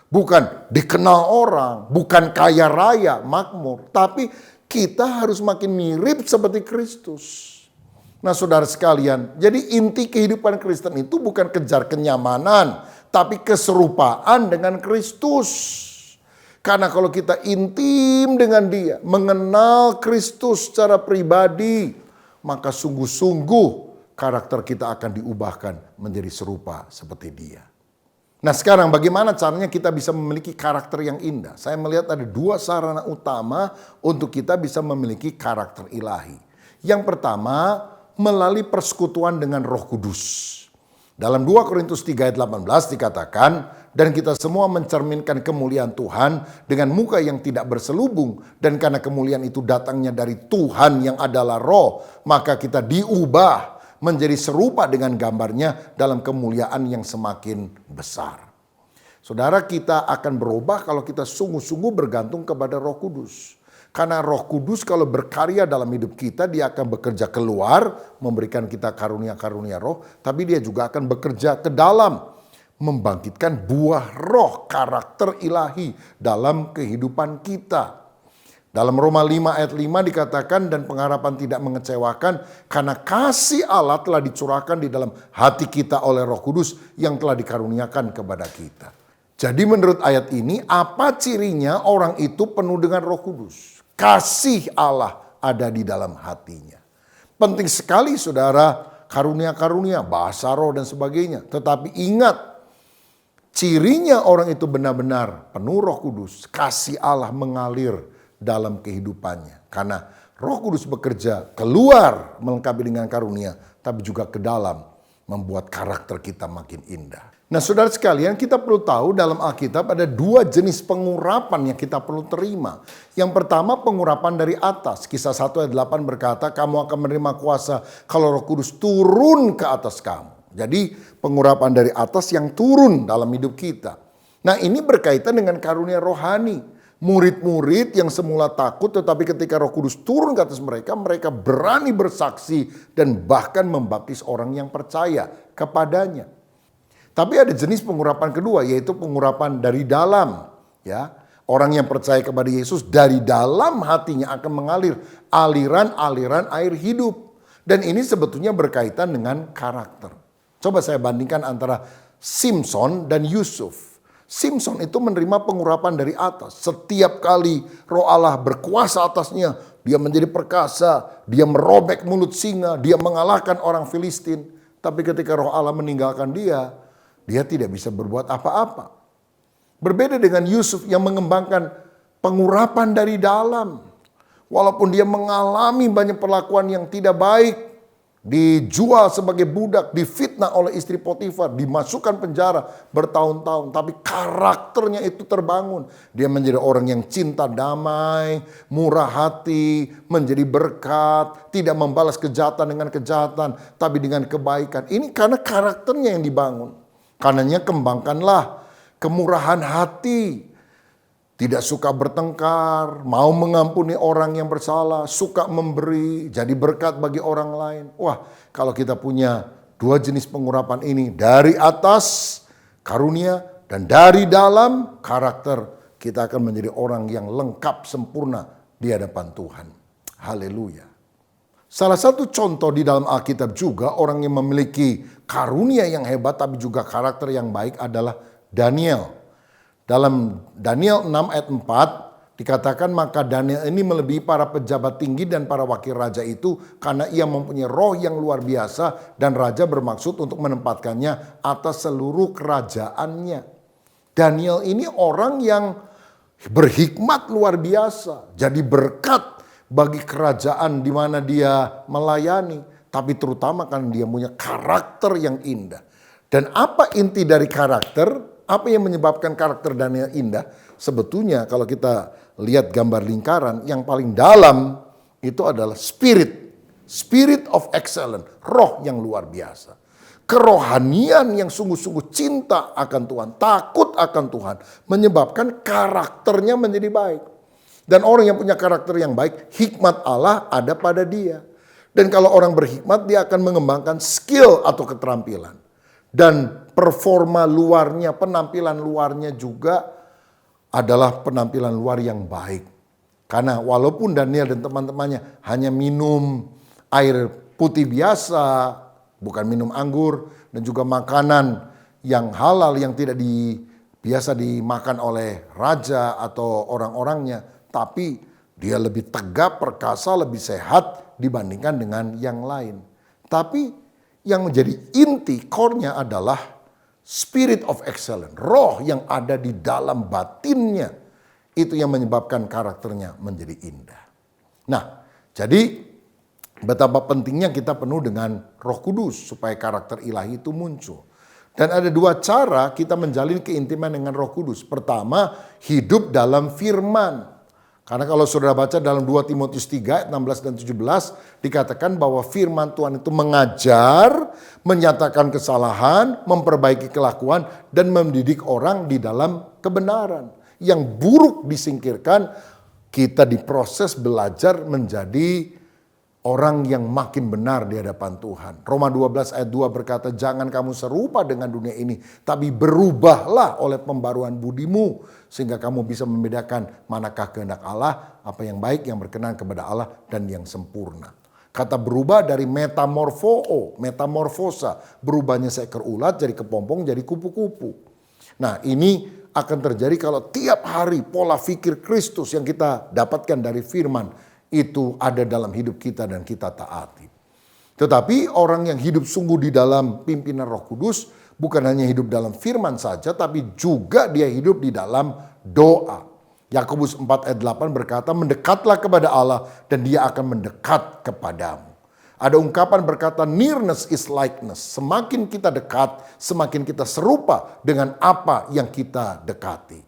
C: Bukan dikenal orang. Bukan kaya raya, makmur. Tapi kita harus makin mirip seperti Kristus. Nah, saudara sekalian, jadi inti kehidupan Kristen itu bukan kejar kenyamanan. Tapi keserupaan dengan Kristus. Karena kalau kita intim dengan dia, mengenal Kristus secara pribadi, maka sungguh-sungguh karakter kita akan diubahkan menjadi serupa seperti dia. Nah, sekarang bagaimana caranya kita bisa memiliki karakter yang indah? Saya melihat ada dua sarana utama untuk kita bisa memiliki karakter ilahi. Yang pertama, melalui persekutuan dengan Roh Kudus. Dalam 2 Korintus 3 ayat 18 dikatakan, dan kita semua mencerminkan kemuliaan Tuhan dengan muka yang tidak berselubung. Dan karena kemuliaan itu datangnya dari Tuhan yang adalah roh, maka kita diubah menjadi serupa dengan gambarnya dalam kemuliaan yang semakin besar. Saudara, kita akan berubah kalau kita sungguh-sungguh bergantung kepada Roh Kudus. Karena Roh Kudus kalau berkarya dalam hidup kita, dia akan bekerja keluar, memberikan kita karunia-karunia roh. Tapi dia juga akan bekerja ke dalam, membangkitkan buah roh, karakter ilahi dalam kehidupan kita. Dalam Roma 5 ayat 5 dikatakan, dan pengharapan tidak mengecewakan, karena kasih Allah telah dicurahkan di dalam hati kita oleh Roh Kudus yang telah dikaruniakan kepada kita. Jadi menurut ayat ini, apa cirinya orang itu penuh dengan Roh Kudus? Kasih Allah ada di dalam hatinya. Penting sekali saudara, karunia-karunia, bahasa roh dan sebagainya. Tetapi ingat, cirinya orang itu benar-benar penuh Roh Kudus. Kasih Allah mengalir dalam kehidupannya. Karena Roh Kudus bekerja keluar melengkapi dengan karunia, tapi juga ke dalam membuat karakter kita makin indah. Nah saudara sekalian, kita perlu tahu dalam Alkitab ada dua jenis pengurapan yang kita perlu terima. Yang pertama pengurapan dari atas. Kisah 1 ayat 8 berkata, kamu akan menerima kuasa kalau Roh Kudus turun ke atas kamu. Jadi pengurapan dari atas yang turun dalam hidup kita. Nah ini berkaitan dengan karunia rohani. Murid-murid yang semula takut tetapi ketika Roh Kudus turun ke atas mereka, mereka berani bersaksi dan bahkan membaptis orang yang percaya kepadanya. Tapi ada jenis pengurapan kedua, yaitu pengurapan dari dalam. Ya, orang yang percaya kepada Yesus dari dalam hatinya akan mengalir aliran-aliran air hidup. Dan ini sebetulnya berkaitan dengan karakter. Coba saya bandingkan antara Simson dan Yusuf. Simson itu menerima pengurapan dari atas. Setiap kali Roh Allah berkuasa atasnya, dia menjadi perkasa, dia merobek mulut singa, dia mengalahkan orang Filistin. Tapi ketika Roh Allah meninggalkan dia tidak bisa berbuat apa-apa. Berbeda dengan Yusuf yang mengembangkan pengurapan dari dalam. Walaupun dia mengalami banyak perlakuan yang tidak baik, dijual sebagai budak, difitnah oleh istri Potifar, dimasukkan penjara bertahun-tahun, tapi karakternya itu terbangun. Dia menjadi orang yang cinta damai, murah hati, menjadi berkat, tidak membalas kejahatan dengan kejahatan, tapi dengan kebaikan. Ini karena karakternya yang dibangun. Karenanya kembangkanlah kemurahan hati, tidak suka bertengkar, mau mengampuni orang yang bersalah, suka memberi, jadi berkat bagi orang lain. Wah, kalau kita punya dua jenis pengurapan ini, dari atas karunia dan dari dalam karakter, kita akan menjadi orang yang lengkap sempurna di hadapan Tuhan. Haleluya. Salah satu contoh di dalam Alkitab juga orang yang memiliki karunia yang hebat tapi juga karakter yang baik adalah Daniel. Dalam Daniel 6 ayat 4 dikatakan maka Daniel ini melebihi para pejabat tinggi dan para wakil raja itu karena ia mempunyai roh yang luar biasa dan raja bermaksud untuk menempatkannya atas seluruh kerajaannya. Daniel ini orang yang berhikmat luar biasa, jadi berkat bagi kerajaan di mana dia melayani, tapi terutama karena dia punya karakter yang indah. Dan apa inti dari karakter? Apa yang menyebabkan karakter Daniel indah? Sebetulnya kalau kita lihat gambar lingkaran, yang paling dalam itu adalah spirit of excellence, roh yang luar biasa. Kerohanian yang sungguh-sungguh cinta akan Tuhan, takut akan Tuhan, menyebabkan karakternya menjadi baik. Dan orang yang punya karakter yang baik, hikmat Allah ada pada dia. Dan kalau orang berhikmat, dia akan mengembangkan skill atau keterampilan. Dan performa luarnya, penampilan luarnya juga adalah penampilan luar yang baik. Karena walaupun Daniel dan teman-temannya hanya minum air putih biasa, bukan minum anggur, dan juga makanan yang halal yang tidak biasa dimakan oleh raja atau orang-orangnya, tapi dia lebih tegap, perkasa, lebih sehat dibandingkan dengan yang lain. Tapi yang menjadi inti core-nya adalah spirit of excellence. Roh yang ada di dalam batinnya. Itu yang menyebabkan karakternya menjadi indah. Nah, jadi betapa pentingnya kita penuh dengan Roh Kudus supaya karakter ilahi itu muncul. Dan ada dua cara kita menjalin keintiman dengan Roh Kudus. Pertama, hidup dalam firman. Karena kalau saudara baca dalam 2 Timotius 3 ayat 16 dan 17 dikatakan bahwa firman Tuhan itu mengajar, menyatakan kesalahan, memperbaiki kelakuan dan mendidik orang di dalam kebenaran. Yang buruk disingkirkan, kita diproses belajar menjadi orang yang makin benar di hadapan Tuhan. Roma 12 ayat 2 berkata, jangan kamu serupa dengan dunia ini, tapi berubahlah oleh pembaruan budimu, sehingga kamu bisa membedakan manakah kehendak Allah, apa yang baik, yang berkenan kepada Allah, dan yang sempurna. Kata berubah dari metamorfosa, berubahnya seekor ulat jadi kepompong, jadi kupu-kupu. Nah ini akan terjadi kalau tiap hari pola pikir Kristus yang kita dapatkan dari firman, itu ada dalam hidup kita dan kita taati. Tetapi orang yang hidup sungguh di dalam pimpinan Roh Kudus bukan hanya hidup dalam firman saja, tapi juga dia hidup di dalam doa. Yakobus 4 ayat 8 berkata, mendekatlah kepada Allah dan dia akan mendekat kepadamu. Ada ungkapan berkata nearness is likeness. Semakin kita dekat, semakin kita serupa dengan apa yang kita dekati.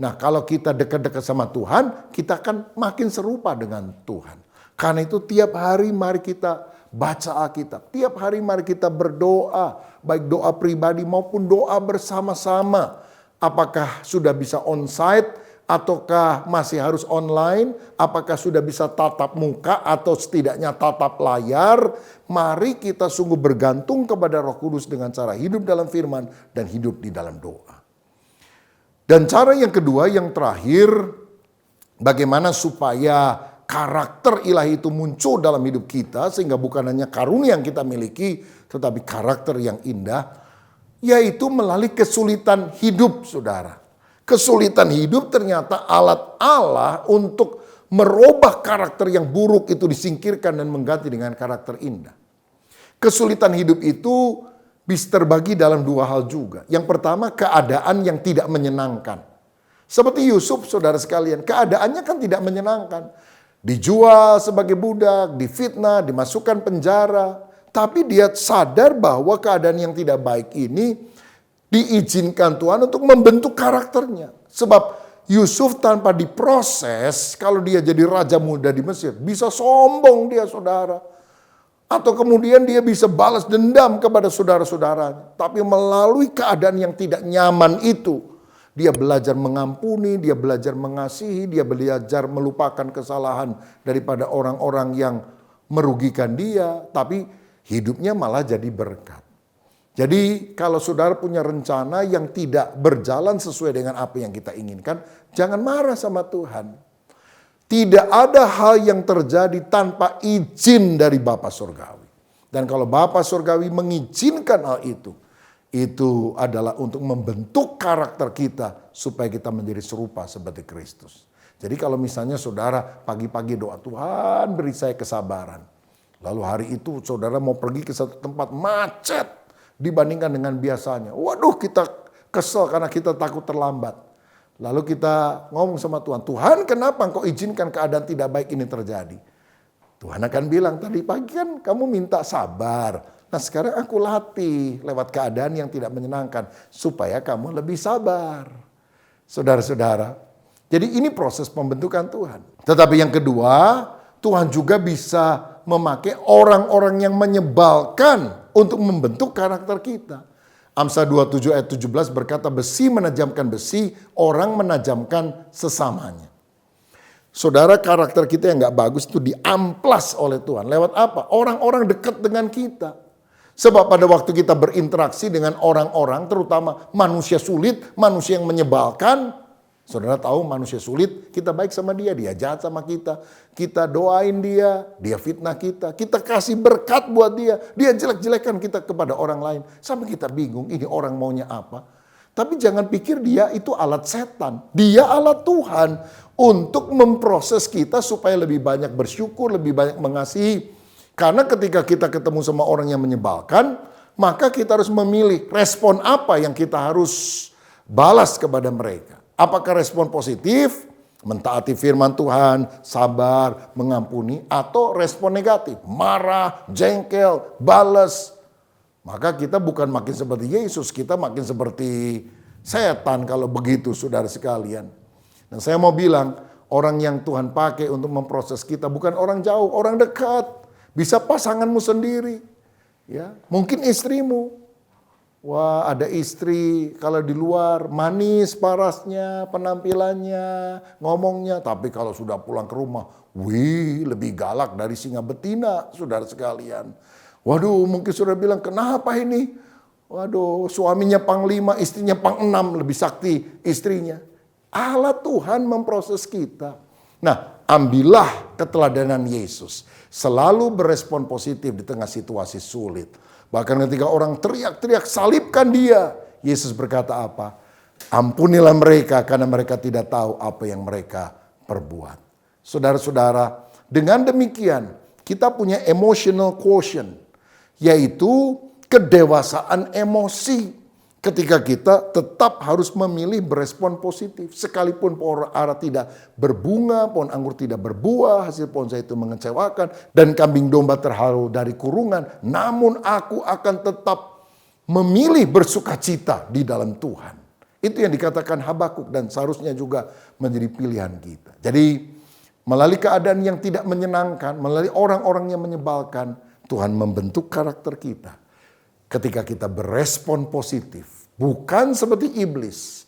C: Nah, kalau kita dekat-dekat sama Tuhan, kita akan makin serupa dengan Tuhan. Karena itu tiap hari mari kita baca Alkitab. Tiap hari mari kita berdoa, baik doa pribadi maupun doa bersama-sama. Apakah sudah bisa onsite ataukah masih harus online? Apakah sudah bisa tatap muka atau setidaknya tatap layar? Mari kita sungguh bergantung kepada Roh Kudus dengan cara hidup dalam firman dan hidup di dalam doa. Dan cara yang kedua, yang terakhir, bagaimana supaya karakter ilahi itu muncul dalam hidup kita, sehingga bukan hanya karunia yang kita miliki, tetapi karakter yang indah, yaitu melalui kesulitan hidup, saudara. Kesulitan hidup ternyata alat Allah untuk merubah karakter yang buruk itu disingkirkan dan mengganti dengan karakter indah. Kesulitan hidup itu bisa terbagi dalam dua hal juga. Yang pertama, keadaan yang tidak menyenangkan. Seperti Yusuf, saudara sekalian, keadaannya kan tidak menyenangkan. Dijual sebagai budak, difitnah, dimasukkan penjara. Tapi dia sadar bahwa keadaan yang tidak baik ini diizinkan Tuhan untuk membentuk karakternya. Sebab Yusuf tanpa diproses, kalau dia jadi raja muda di Mesir, bisa sombong dia, saudara. Atau kemudian dia bisa balas dendam kepada saudara-saudaranya. Tapi melalui keadaan yang tidak nyaman itu, dia belajar mengampuni, dia belajar mengasihi, dia belajar melupakan kesalahan daripada orang-orang yang merugikan dia. Tapi hidupnya malah jadi berkat. Jadi kalau saudara punya rencana yang tidak berjalan sesuai dengan apa yang kita inginkan, jangan marah sama Tuhan. Tidak ada hal yang terjadi tanpa izin dari Bapa Surgawi. Dan kalau Bapa Surgawi mengizinkan hal itu adalah untuk membentuk karakter kita supaya kita menjadi serupa seperti Kristus. Jadi kalau misalnya saudara pagi-pagi doa, Tuhan beri saya kesabaran. Lalu hari itu saudara mau pergi ke satu tempat macet dibandingkan dengan biasanya. Waduh, kita kesel karena kita takut terlambat. Lalu kita ngomong sama Tuhan, Tuhan kenapa engkau izinkan keadaan tidak baik ini terjadi? Tuhan akan bilang, tadi pagi kan kamu minta sabar. Nah sekarang aku latih lewat keadaan yang tidak menyenangkan. Supaya kamu lebih sabar. Saudara-saudara, jadi ini proses pembentukan Tuhan. Tetapi yang kedua, Tuhan juga bisa memakai orang-orang yang menyebalkan untuk membentuk karakter kita. Amsal 27 ayat 17 berkata, besi menajamkan besi, orang menajamkan sesamanya. Saudara, karakter kita yang gak bagus itu diamplas oleh Tuhan. Lewat apa? Orang-orang dekat dengan kita. Sebab pada waktu kita berinteraksi dengan orang-orang, terutama manusia sulit, manusia yang menyebalkan. Saudara tahu manusia sulit, kita baik sama dia, dia jahat sama kita. Kita doain dia fitnah kita. Kita kasih berkat buat dia jelek-jelekan kita kepada orang lain. Sampai kita bingung, ini orang maunya apa. Tapi jangan pikir dia itu alat setan. Dia alat Tuhan untuk memproses kita supaya lebih banyak bersyukur, lebih banyak mengasihi. Karena ketika kita ketemu sama orang yang menyebalkan, maka kita harus memilih respon apa yang kita harus balas kepada mereka. Apakah respon positif, mentaati firman Tuhan, sabar, mengampuni, atau respon negatif, marah, jengkel, balas. Maka kita bukan makin seperti Yesus, kita makin seperti setan kalau begitu, saudara sekalian. Dan saya mau bilang, orang yang Tuhan pakai untuk memproses kita bukan orang jauh, orang dekat. Bisa pasanganmu sendiri, ya, mungkin istrimu. Wah, ada istri kalau di luar manis parasnya, penampilannya, ngomongnya. Tapi kalau sudah pulang ke rumah, wih, lebih galak dari singa betina, saudara sekalian. Waduh, mungkin saudara bilang, kenapa ini? Waduh, suaminya panglima, istrinya pang-6, lebih sakti istrinya. Allah Tuhan memproses kita. Nah, ambillah keteladanan Yesus. Selalu berespon positif di tengah situasi sulit. Bahkan ketika orang teriak-teriak, salibkan dia. Yesus berkata apa? Ampunilah mereka karena mereka tidak tahu apa yang mereka perbuat. Saudara-saudara, dengan demikian kita punya emotional quotient. Yaitu kedewasaan emosi. Ketika kita tetap harus memilih berespon positif. Sekalipun pohon ara tidak berbunga, pohon anggur tidak berbuah, hasil pohon zaitun mengecewakan, dan kambing domba terhalau dari kurungan. Namun aku akan tetap memilih bersukacita di dalam Tuhan. Itu yang dikatakan Habakuk dan seharusnya juga menjadi pilihan kita. Jadi melalui keadaan yang tidak menyenangkan, melalui orang-orang yang menyebalkan, Tuhan membentuk karakter kita. Ketika kita berespon positif, bukan seperti iblis.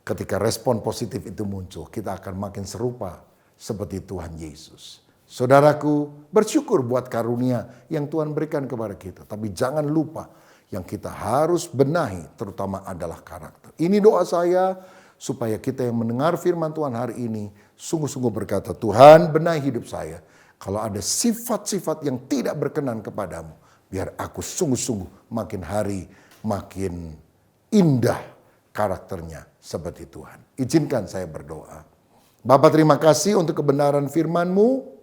C: Ketika respon positif itu muncul, kita akan makin serupa seperti Tuhan Yesus. Saudaraku, bersyukur buat karunia yang Tuhan berikan kepada kita. Tapi jangan lupa yang kita harus benahi terutama adalah karakter. Ini doa saya supaya kita yang mendengar firman Tuhan hari ini sungguh-sungguh berkata, Tuhan benahi hidup saya. Kalau ada sifat-sifat yang tidak berkenan kepadamu, biar aku sungguh-sungguh makin hari makin indah karakternya seperti Tuhan. Izinkan saya berdoa. Bapa, terima kasih untuk kebenaran firman-Mu.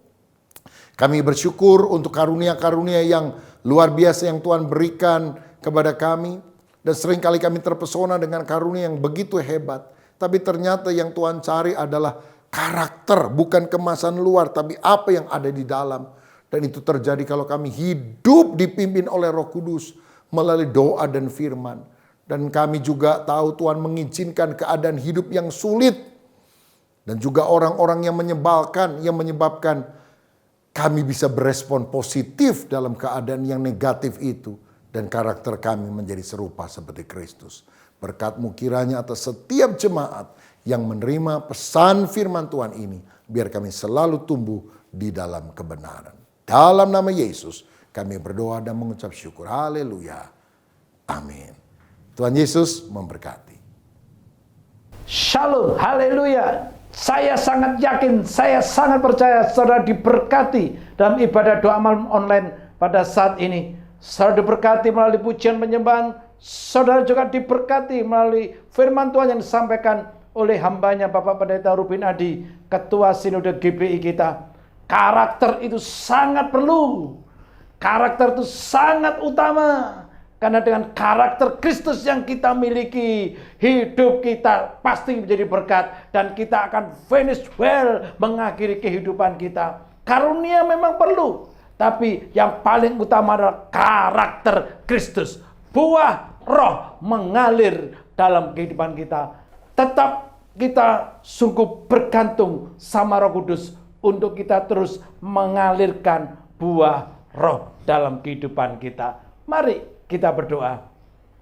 C: Kami bersyukur untuk karunia-karunia yang luar biasa yang Tuhan berikan kepada kami. Dan seringkali kami terpesona dengan karunia yang begitu hebat. Tapi ternyata yang Tuhan cari adalah karakter, bukan kemasan luar, tapi apa yang ada di dalam. Dan itu terjadi kalau kami hidup dipimpin oleh Roh Kudus melalui doa dan firman. Dan kami juga tahu Tuhan mengizinkan keadaan hidup yang sulit. Dan juga orang-orang yang menyebalkan, yang menyebabkan kami bisa berespon positif dalam keadaan yang negatif itu. Dan karakter kami menjadi serupa seperti Kristus. Berkat-Mu kiranya atas setiap jemaat yang menerima pesan firman Tuhan ini. Biar kami selalu tumbuh di dalam kebenaran. Dalam nama Yesus kami berdoa dan mengucap syukur. Haleluya. Amin. Tuhan Yesus memberkati.
D: Shalom, haleluya. Saya sangat yakin, saya sangat percaya saudara diberkati dalam ibadah doa malam online pada saat ini. Saudara diberkati melalui pujian penyembahan. Saudara juga diberkati melalui firman Tuhan yang disampaikan oleh hambanya Bapak Pendeta Rubin Adi, Ketua Sinode GBI kita. Karakter itu sangat perlu. Karakter itu sangat utama. Karena dengan karakter Kristus yang kita miliki, hidup kita pasti menjadi berkat. Dan kita akan finish well, mengakhiri kehidupan kita. Karunia memang perlu. Tapi yang paling utama adalah karakter Kristus. Buah roh mengalir dalam kehidupan kita. Tetap kita sungguh bergantung sama Roh Kudus untuk kita terus mengalirkan buah roh dalam kehidupan kita. Mari kita berdoa.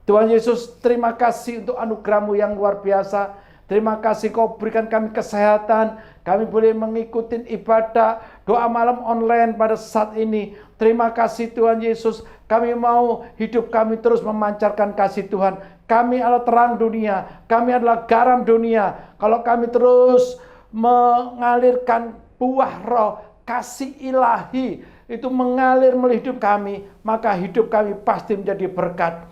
D: Tuhan Yesus, terima kasih untuk anugerah-Mu yang luar biasa. Terima kasih Kau berikan kami kesehatan. Kami boleh mengikuti ibadah doa malam online pada saat ini. Terima kasih Tuhan Yesus. Kami mau hidup kami terus memancarkan kasih Tuhan. Kami adalah terang dunia. Kami adalah garam dunia. Kalau kami terus mengalirkan buah roh, kasih ilahi, itu mengalir melalui hidup kami, maka hidup kami pasti menjadi berkat.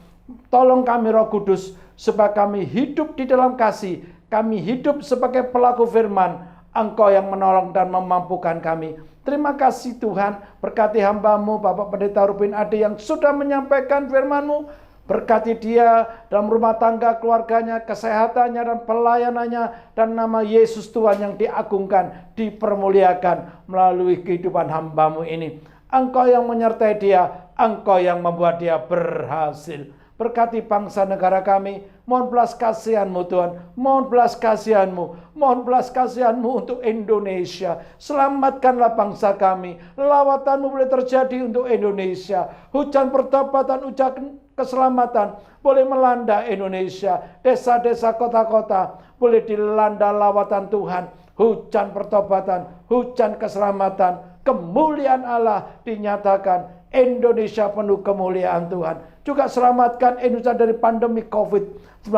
D: Tolong kami Roh Kudus, supaya kami hidup di dalam kasih. Kami hidup sebagai pelaku firman. Engkau yang menolong dan memampukan kami. Terima kasih Tuhan, berkati hamba-Mu Bapak Pendeta Rubin Adi yang sudah menyampaikan firman-Mu. Berkati dia dalam rumah tangga, keluarganya, kesehatannya, dan pelayanannya. Dan nama Yesus Tuhan yang diagungkan, dipermuliakan melalui kehidupan hamba-Mu ini. Engkau yang menyertai dia, Engkau yang membuat dia berhasil. Berkati bangsa negara kami. Mohon belas kasihan-Mu Tuhan. Mohon belas kasihan-Mu. Mohon belas kasihan-Mu untuk Indonesia. Selamatkanlah bangsa kami. Lawatan-Mu boleh terjadi untuk Indonesia. Hujan pertobatan, hujan keselamatan boleh melanda Indonesia. Desa-desa, kota-kota boleh dilanda lawatan Tuhan. Hujan pertobatan, hujan keselamatan, kemuliaan Allah dinyatakan. Indonesia penuh kemuliaan Tuhan. Juga selamatkan Indonesia dari pandemi COVID-19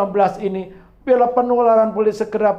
D: ini. Biarlah penularan boleh segera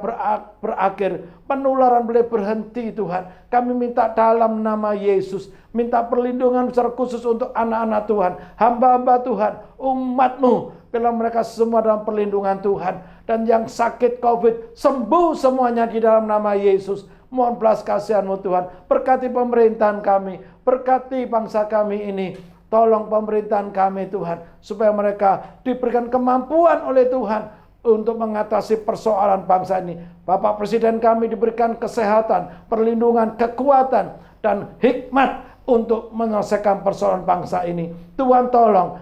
D: berakhir. Penularan boleh berhenti Tuhan. Kami minta dalam nama Yesus. Minta perlindungan secara khusus untuk anak-anak Tuhan. Hamba-hamba Tuhan. Umat-Mu. Biarlah mereka semua dalam perlindungan Tuhan. Dan yang sakit COVID sembuh semuanya di dalam nama Yesus. Mohon belas kasihan-Mu Tuhan. Berkati pemerintahan kami. Berkati bangsa kami ini. Tolong pemerintahan kami Tuhan, supaya mereka diberikan kemampuan oleh Tuhan untuk mengatasi persoalan bangsa ini. Bapak Presiden kami diberikan kesehatan, perlindungan, kekuatan, dan hikmat untuk menyelesaikan persoalan bangsa ini. Tuhan tolong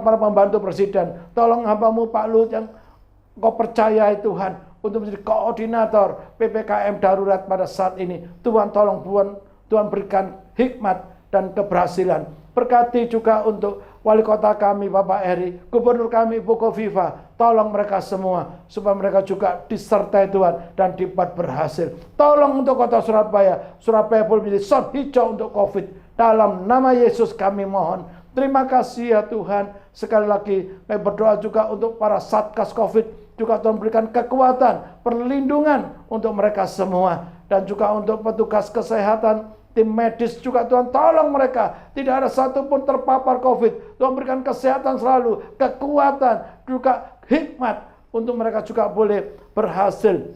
D: para pembantu Presiden, tolong hamba-Mu Pak Lut yang Kau percayai Tuhan, untuk menjadi koordinator PPKM darurat pada saat ini. Tuhan tolong, Tuhan berikan hikmat dan keberhasilan. Berkati juga untuk wali kota kami Bapak Heri, gubernur kami Ibu Kofifa. Tolong mereka semua supaya mereka juga disertai Tuhan dan dapat berhasil. Tolong untuk kota Surabaya. Surabaya boleh menjadi zona hijau untuk COVID. Dalam nama Yesus kami mohon. Terima kasih ya Tuhan. Sekali lagi kami berdoa juga untuk para satgas COVID. Juga Tuhan berikan kekuatan, perlindungan untuk mereka semua. Dan juga untuk petugas kesehatan, tim medis juga Tuhan tolong mereka. Tidak ada satupun terpapar COVID. Tuhan berikan kesehatan selalu, kekuatan, juga hikmat untuk mereka juga boleh berhasil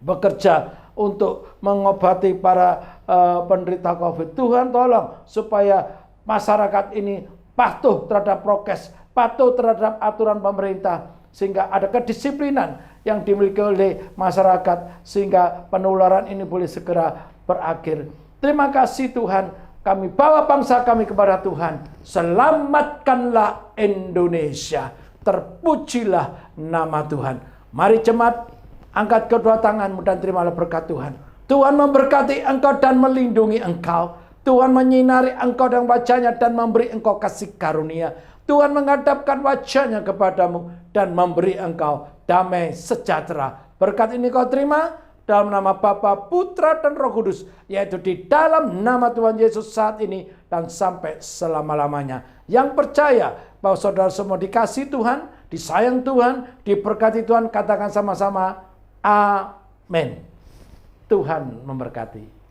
D: bekerja untuk mengobati para penderita COVID. Tuhan tolong supaya masyarakat ini patuh terhadap prokes, patuh terhadap aturan pemerintah, sehingga ada kedisiplinan yang dimiliki oleh masyarakat, sehingga penularan ini boleh segera berakhir. Terima kasih Tuhan, kami bawa bangsa kami kepada Tuhan. Selamatkanlah Indonesia, terpujilah nama Tuhan. Mari jemaat, angkat kedua tanganmu dan terimalah berkat Tuhan. Tuhan memberkati engkau dan melindungi engkau. Tuhan menyinari engkau dengan wajahnya dan memberi engkau kasih karunia. Tuhan menghadapkan wajahnya kepadamu dan memberi engkau damai sejahtera. Berkat ini kau terima dalam nama Bapa, Putra, dan Roh Kudus, yaitu di dalam nama Tuhan Yesus saat ini dan sampai selama-lamanya. Yang percaya bahwa saudara semua dikasih Tuhan, disayang Tuhan, diberkati Tuhan, katakan sama-sama, amin. Tuhan memberkati.